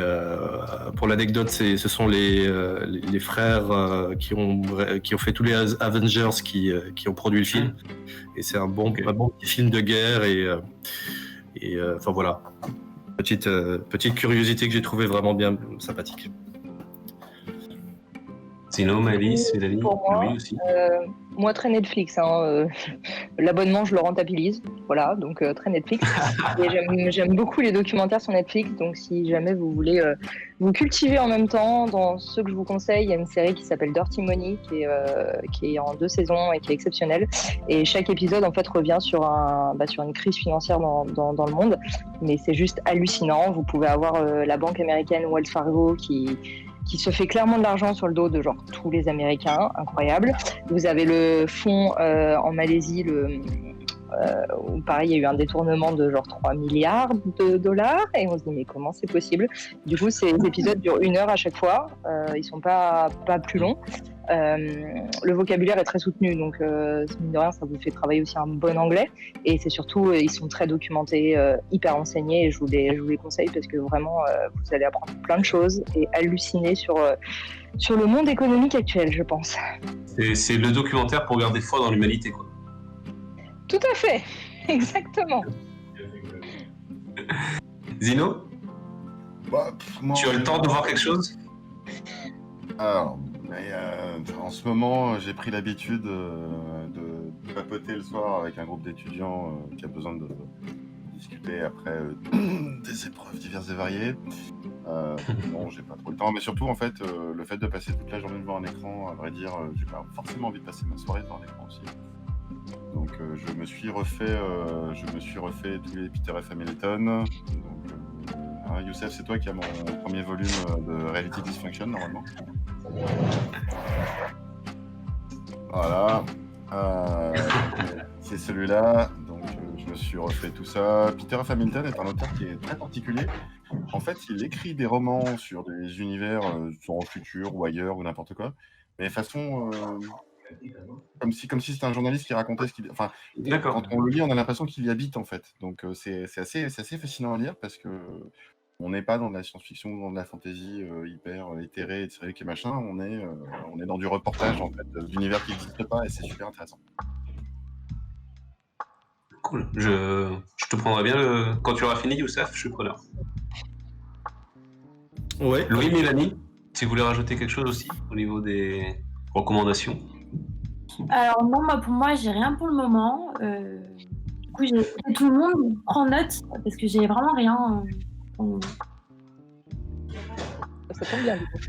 pour l'anecdote, ce sont les frères qui ont fait tous les Avengers qui ont produit le film. Et c'est un bon petit film de guerre. Et enfin voilà, petite curiosité que j'ai trouvé vraiment bien sympathique. Sinon, Malice, Mélanie, pour moi, Louis aussi. Moi, très Netflix. L'abonnement, je le rentabilise. Voilà, donc très Netflix. Et j'aime beaucoup les documentaires sur Netflix. Donc, si jamais vous voulez vous cultiver en même temps, dans ceux que je vous conseille, il y a une série qui s'appelle Dirty Money, qui est en 2 saisons et qui est exceptionnelle. Et chaque épisode, en fait, revient sur une crise financière dans le monde. Mais c'est juste hallucinant. Vous pouvez avoir la banque américaine Wells Fargo qui se fait clairement de l'argent sur le dos de genre tous les Américains, incroyable. Vous avez le fonds en Malaisie, où pareil, il y a eu un détournement de genre 3 milliards de dollars, et on se dit mais comment c'est possible? Du coup, ces épisodes durent 1 heure à chaque fois, ils sont pas plus longs. Le vocabulaire est très soutenu, donc mine de rien, ça vous fait travailler aussi un bon anglais. Et c'est surtout, ils sont très documentés, hyper enseignés, et je vous les conseille parce que vraiment, vous allez apprendre plein de choses et halluciner sur le monde économique actuel, je pense. C'est le documentaire pour garder foi dans l'humanité, quoi. Tout à fait, exactement. Zino, tu as le temps de voir quelque chose? Alors, en ce moment, j'ai pris l'habitude de papoter le soir avec un groupe d'étudiants qui a besoin de discuter après des épreuves diverses et variées. Non, j'ai pas trop le temps, mais surtout en fait, le fait de passer toute la journée devant un écran, à vrai dire, j'ai pas forcément envie de passer ma soirée devant un écran aussi. Donc je me suis refait tous les Peter F. Hamilton. Donc, Youssef, c'est toi qui as mon premier volume de Reality Dysfunction normalement. Voilà. C'est celui-là. Donc je me suis refait tout ça. Peter F. Hamilton est un auteur qui est très particulier. En fait, il écrit des romans sur des univers soit en futur ou ailleurs ou n'importe quoi, mais façon comme si c'était un journaliste qui racontait ce qu'il... Enfin, D'accord. quand on le lit, on a l'impression qu'il y habite en fait. Donc c'est assez fascinant à lire parce que on n'est pas dans de la science-fiction ou dans de la fantasy hyper éthérée, etc. et machin. On est dans du reportage en fait d'univers qui n'existe pas et c'est super intéressant. Cool. Je te prendrai bien quand tu auras fini, Youssef, je suis preneur. Ouais. Louis, Mélanie, si vous voulez rajouter quelque chose aussi au niveau des recommandations. Alors non, pour moi, j'ai rien pour le moment. Du coup, tout le monde prend note parce que j'ai vraiment rien. Ça tombe bien, du coup.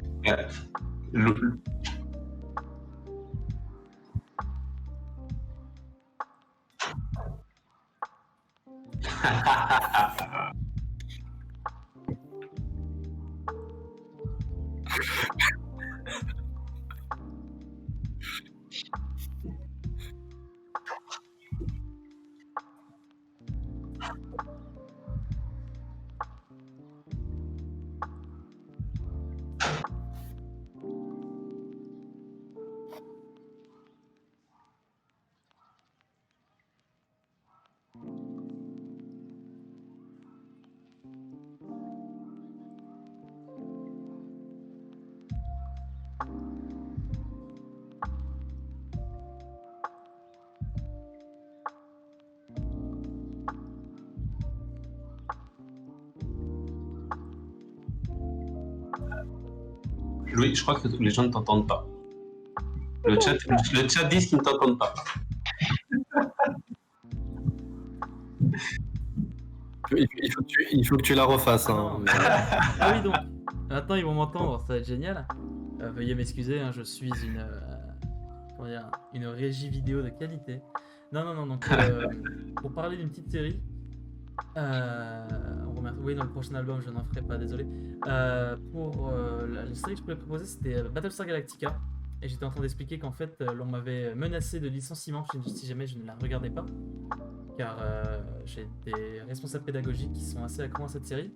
Louis, je crois que les gens ne t'entendent pas. Le chat dit qu'ils ne t'entendent pas. Il faut que tu la refasses. Ah, Hein. non, mais- Ah oui, donc, maintenant ils vont m'entendre, ça va être génial. Veuillez m'excuser, hein, je suis une régie vidéo de qualité. Non, donc pour parler d'une petite série, on remercie. Oui, dans le prochain album, je n'en ferai pas, désolé. Pour la série que je pouvais proposer, c'était Battlestar Galactica. Et j'étais en train d'expliquer qu'en fait, l'on m'avait menacé de licenciement si jamais je ne la regardais pas. Car j'ai des responsables pédagogiques qui sont assez accros à cette série.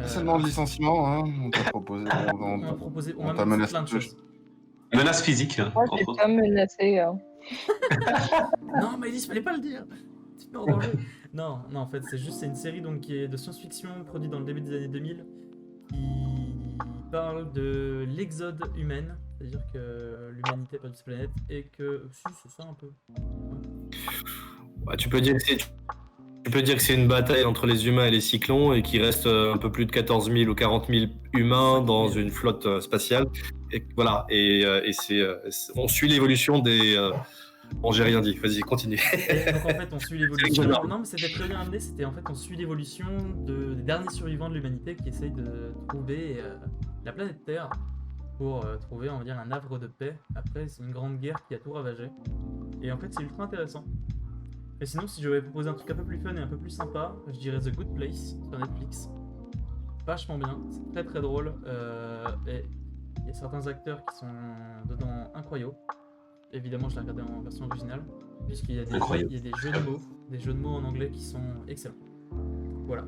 Seulement le licenciement, hein, on t'a proposé. On m'a proposé, on on m'a t'a menacé menacé plein de de- choses. Menace physique, Moi, entre j'ai autres. pas menacé. Non, mais il fallait pas le dire. Tu peux en danger. Non, en fait, c'est une série donc qui est de science-fiction produite dans le début des années 2000 qui parle de l'exode humaine, c'est-à-dire que l'humanité a perdu sa planète et que si c'est ça un peu. Ouais, tu peux dire que c'est une bataille entre les humains et les cyclons et qu'il reste un peu plus de 14 000 ou 40 000 humains dans une flotte spatiale. Et voilà, on suit l'évolution des... Bon, j'ai rien dit, vas-y, continue. Et donc en fait, on suit l'évolution. énorme. Non, mais c'était très bien amené. C'était en fait, on suit l'évolution des derniers survivants de l'humanité qui essayent de trouver la planète Terre pour trouver, on va dire, un havre de paix. Après, c'est une grande guerre qui a tout ravagé. Et en fait, c'est ultra intéressant. Et sinon, si je devais proposer un truc un peu plus fun et un peu plus sympa, je dirais The Good Place sur Netflix. Vachement bien, c'est très très drôle. Et il y a certains acteurs qui sont dedans incroyables. Évidemment, je l'ai regardé en version originale, puisqu'il y a Incroyable. des jeux de mots en anglais qui sont excellents. Voilà.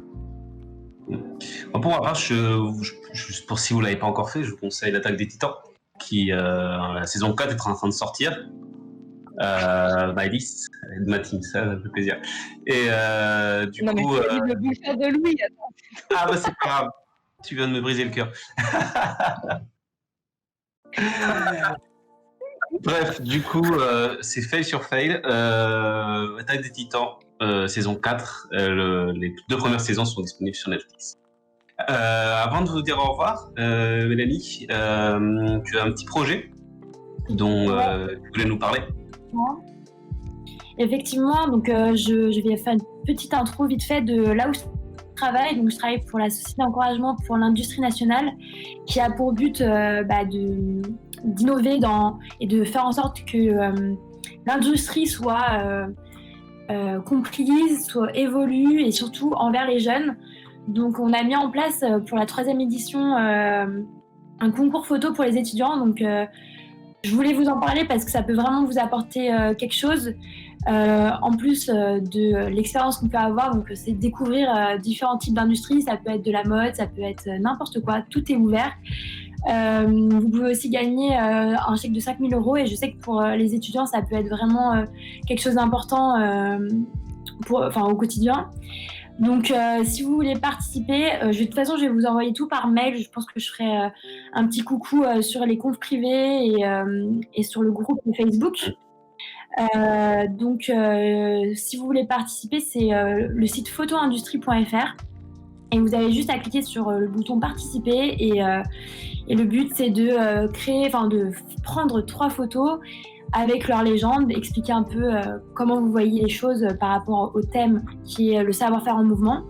Pour ma part, juste pour si vous l'avez pas encore fait, je vous conseille l'Attaque des Titans, qui la saison 4 est en train de sortir. Maëlys, de ma team, ça fait plaisir. Et du Non, mais coup, tu as dit le bouffon de Louis. ah bah c'est pas grave, tu viens de me briser le cœur. Bref, du coup, c'est fail sur fail. Attaque des Titans, saison 4. Les 2 premières saisons sont disponibles sur Netflix. Avant de vous dire au revoir, Mélanie, tu as un petit projet dont tu voulais nous parler. Effectivement, donc je vais faire une petite intro vite fait de là où je travaille. Donc je travaille pour la Société d'encouragement pour l'industrie nationale, qui a pour but d'innover et de faire en sorte que l'industrie soit comprise, soit évolue et surtout envers les jeunes. Donc on a mis en place pour la 3e édition un concours photo pour les étudiants. Donc je voulais vous en parler parce que ça peut vraiment vous apporter quelque chose. En plus de l'expérience qu'on peut avoir, donc c'est découvrir différents types d'industries. Ça peut être de la mode, ça peut être n'importe quoi, tout est ouvert. Vous pouvez aussi gagner un chèque de 5 000 € et je sais que pour les étudiants ça peut être vraiment quelque chose d'important au quotidien. Donc si vous voulez participer, de toute façon je vais vous envoyer tout par mail. Je pense que je ferai un petit coucou sur les confs privés et sur le groupe Facebook. Donc si vous voulez participer, c'est le site photoindustrie.fr et vous avez juste à cliquer sur le bouton participer et le but c'est de prendre 3 photos avec leur légende, expliquer un peu comment vous voyez les choses par rapport au thème qui est le savoir-faire en mouvement.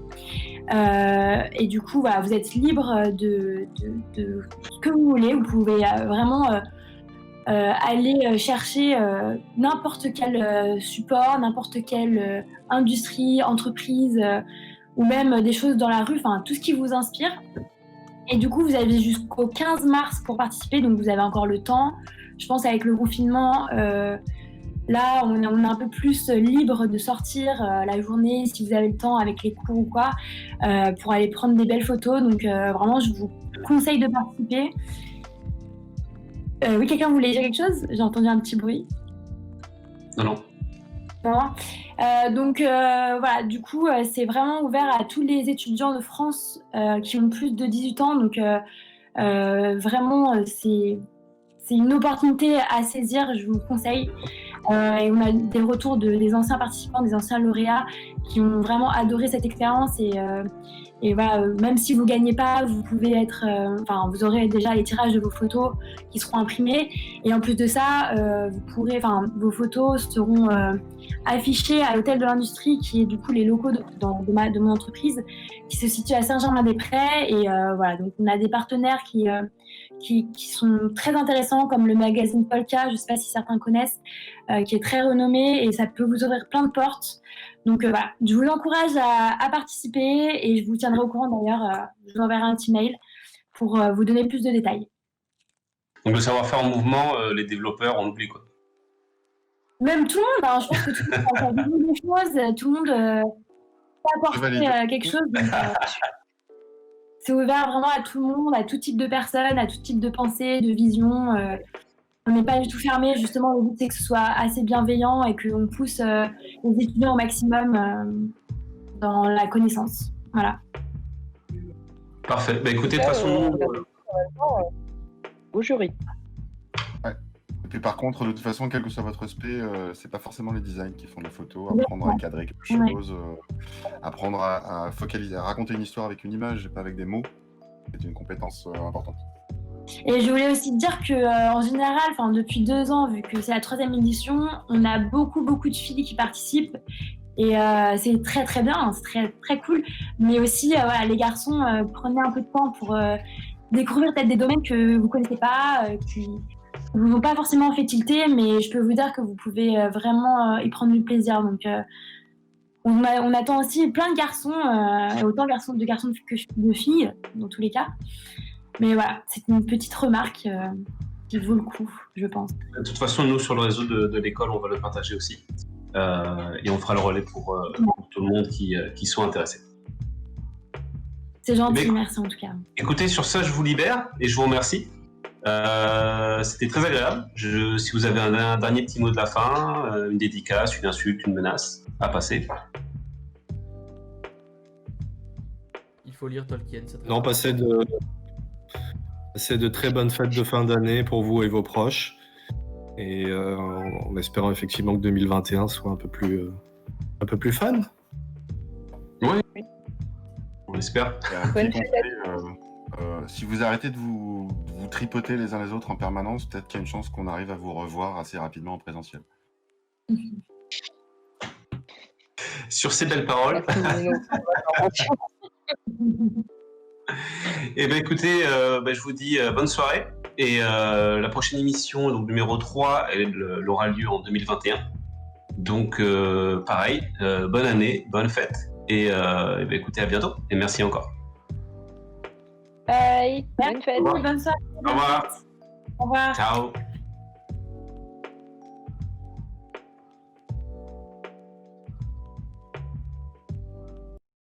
Et du coup, voilà, vous êtes libre de ce que vous voulez. Vous pouvez vraiment aller chercher n'importe quel support, n'importe quelle industrie, entreprise ou même des choses dans la rue, enfin tout ce qui vous inspire. Et du coup, vous avez jusqu'au 15 mars pour participer, donc vous avez encore le temps. Je pense avec le confinement, là, on est un peu plus libre de sortir la journée, si vous avez le temps, avec les cours ou quoi, pour aller prendre des belles photos. Donc vraiment, je vous conseille de participer. Oui, quelqu'un voulait dire quelque chose? J'ai entendu un petit bruit. Non. Donc voilà, du coup, c'est vraiment ouvert à tous les étudiants de France qui ont plus de 18 ans. Donc vraiment, c'est une opportunité à saisir, je vous conseille. Et on a des retours des anciens participants, des anciens lauréats qui ont vraiment adoré cette expérience. Et voilà, même si vous ne gagnez pas, vous pouvez être, vous aurez déjà les tirages de vos photos qui seront imprimés. Et en plus de ça, vos photos seront affichées à l'hôtel de l'industrie, qui est du coup les locaux de mon entreprise, qui se situe à Saint-Germain-des-Prés. Et voilà, donc on a des partenaires qui sont très intéressants, comme le magazine Polka, je ne sais pas si certains connaissent, qui est très renommé, et ça peut vous ouvrir plein de portes. Donc voilà, je vous encourage à participer, et je vous tiendrai au courant d'ailleurs. Je vous enverrai un petit mail pour vous donner plus de détails. Donc le savoir-faire en mouvement, les développeurs, on oublie quoi. Même tout le monde, hein, je pense que tout le monde a vu des choses, tout le monde peut apporter quelque chose. Donc, c'est ouvert vraiment à tout le monde, à tout type de personnes, à tout type de pensée, de vision. On n'est pas du tout fermé. Justement, le but, c'est que ce soit assez bienveillant et qu'on pousse les étudiants au maximum dans la connaissance. Voilà. Parfait. Bah, écoutez, de toute façon... Au jury. Ouais. Et puis par contre, de toute façon, quel que soit votre spé, c'est pas forcément les designs qui font des photos. Apprendre à cadrer quelque chose, apprendre à focaliser, à raconter une histoire avec une image et pas avec des mots, c'est une compétence importante. Et je voulais aussi dire que en général, depuis 2 ans, vu que c'est la 3e édition, on a beaucoup de filles qui participent. Et c'est très très bien, c'est très très cool. Mais aussi, voilà, les garçons, prenez un peu de temps pour découvrir peut-être des domaines que vous connaissez pas, qui ne vous ont pas forcément fait tilter, mais je peux vous dire que vous pouvez vraiment y prendre du plaisir. Donc on attend aussi plein de garçons, autant de garçons que de filles, dans tous les cas. Mais voilà, c'est une petite remarque qui vaut le coup, je pense. De toute façon, nous, sur le réseau de l'école, on va le partager aussi. Et on fera le relais pour tout le monde qui soit intéressé. C'est gentil, merci en tout cas. Écoutez, sur ça, je vous libère et je vous remercie. C'était très agréable. Si vous avez un dernier petit mot de la fin, une dédicace, une insulte, une menace à passer. Il faut lire Tolkien. Non, passez de très bonnes fêtes de fin d'année pour vous et vos proches. Et en espérant effectivement que 2021 soit un peu plus fun. Oui. On l'espère. Si vous arrêtez de vous tripoter les uns les autres en permanence, peut-être qu'il y a une chance qu'on arrive à vous revoir assez rapidement en présentiel. Sur ces belles paroles. Et bien écoutez, je vous dis bonne soirée. Et la prochaine émission, donc numéro 3, elle aura lieu en 2021. Donc pareil, bonne année, bonne fête. Et écoutez, à bientôt. Et merci encore. Bye. Bonne fête. Bonne soirée. Au revoir. Au revoir. Ciao.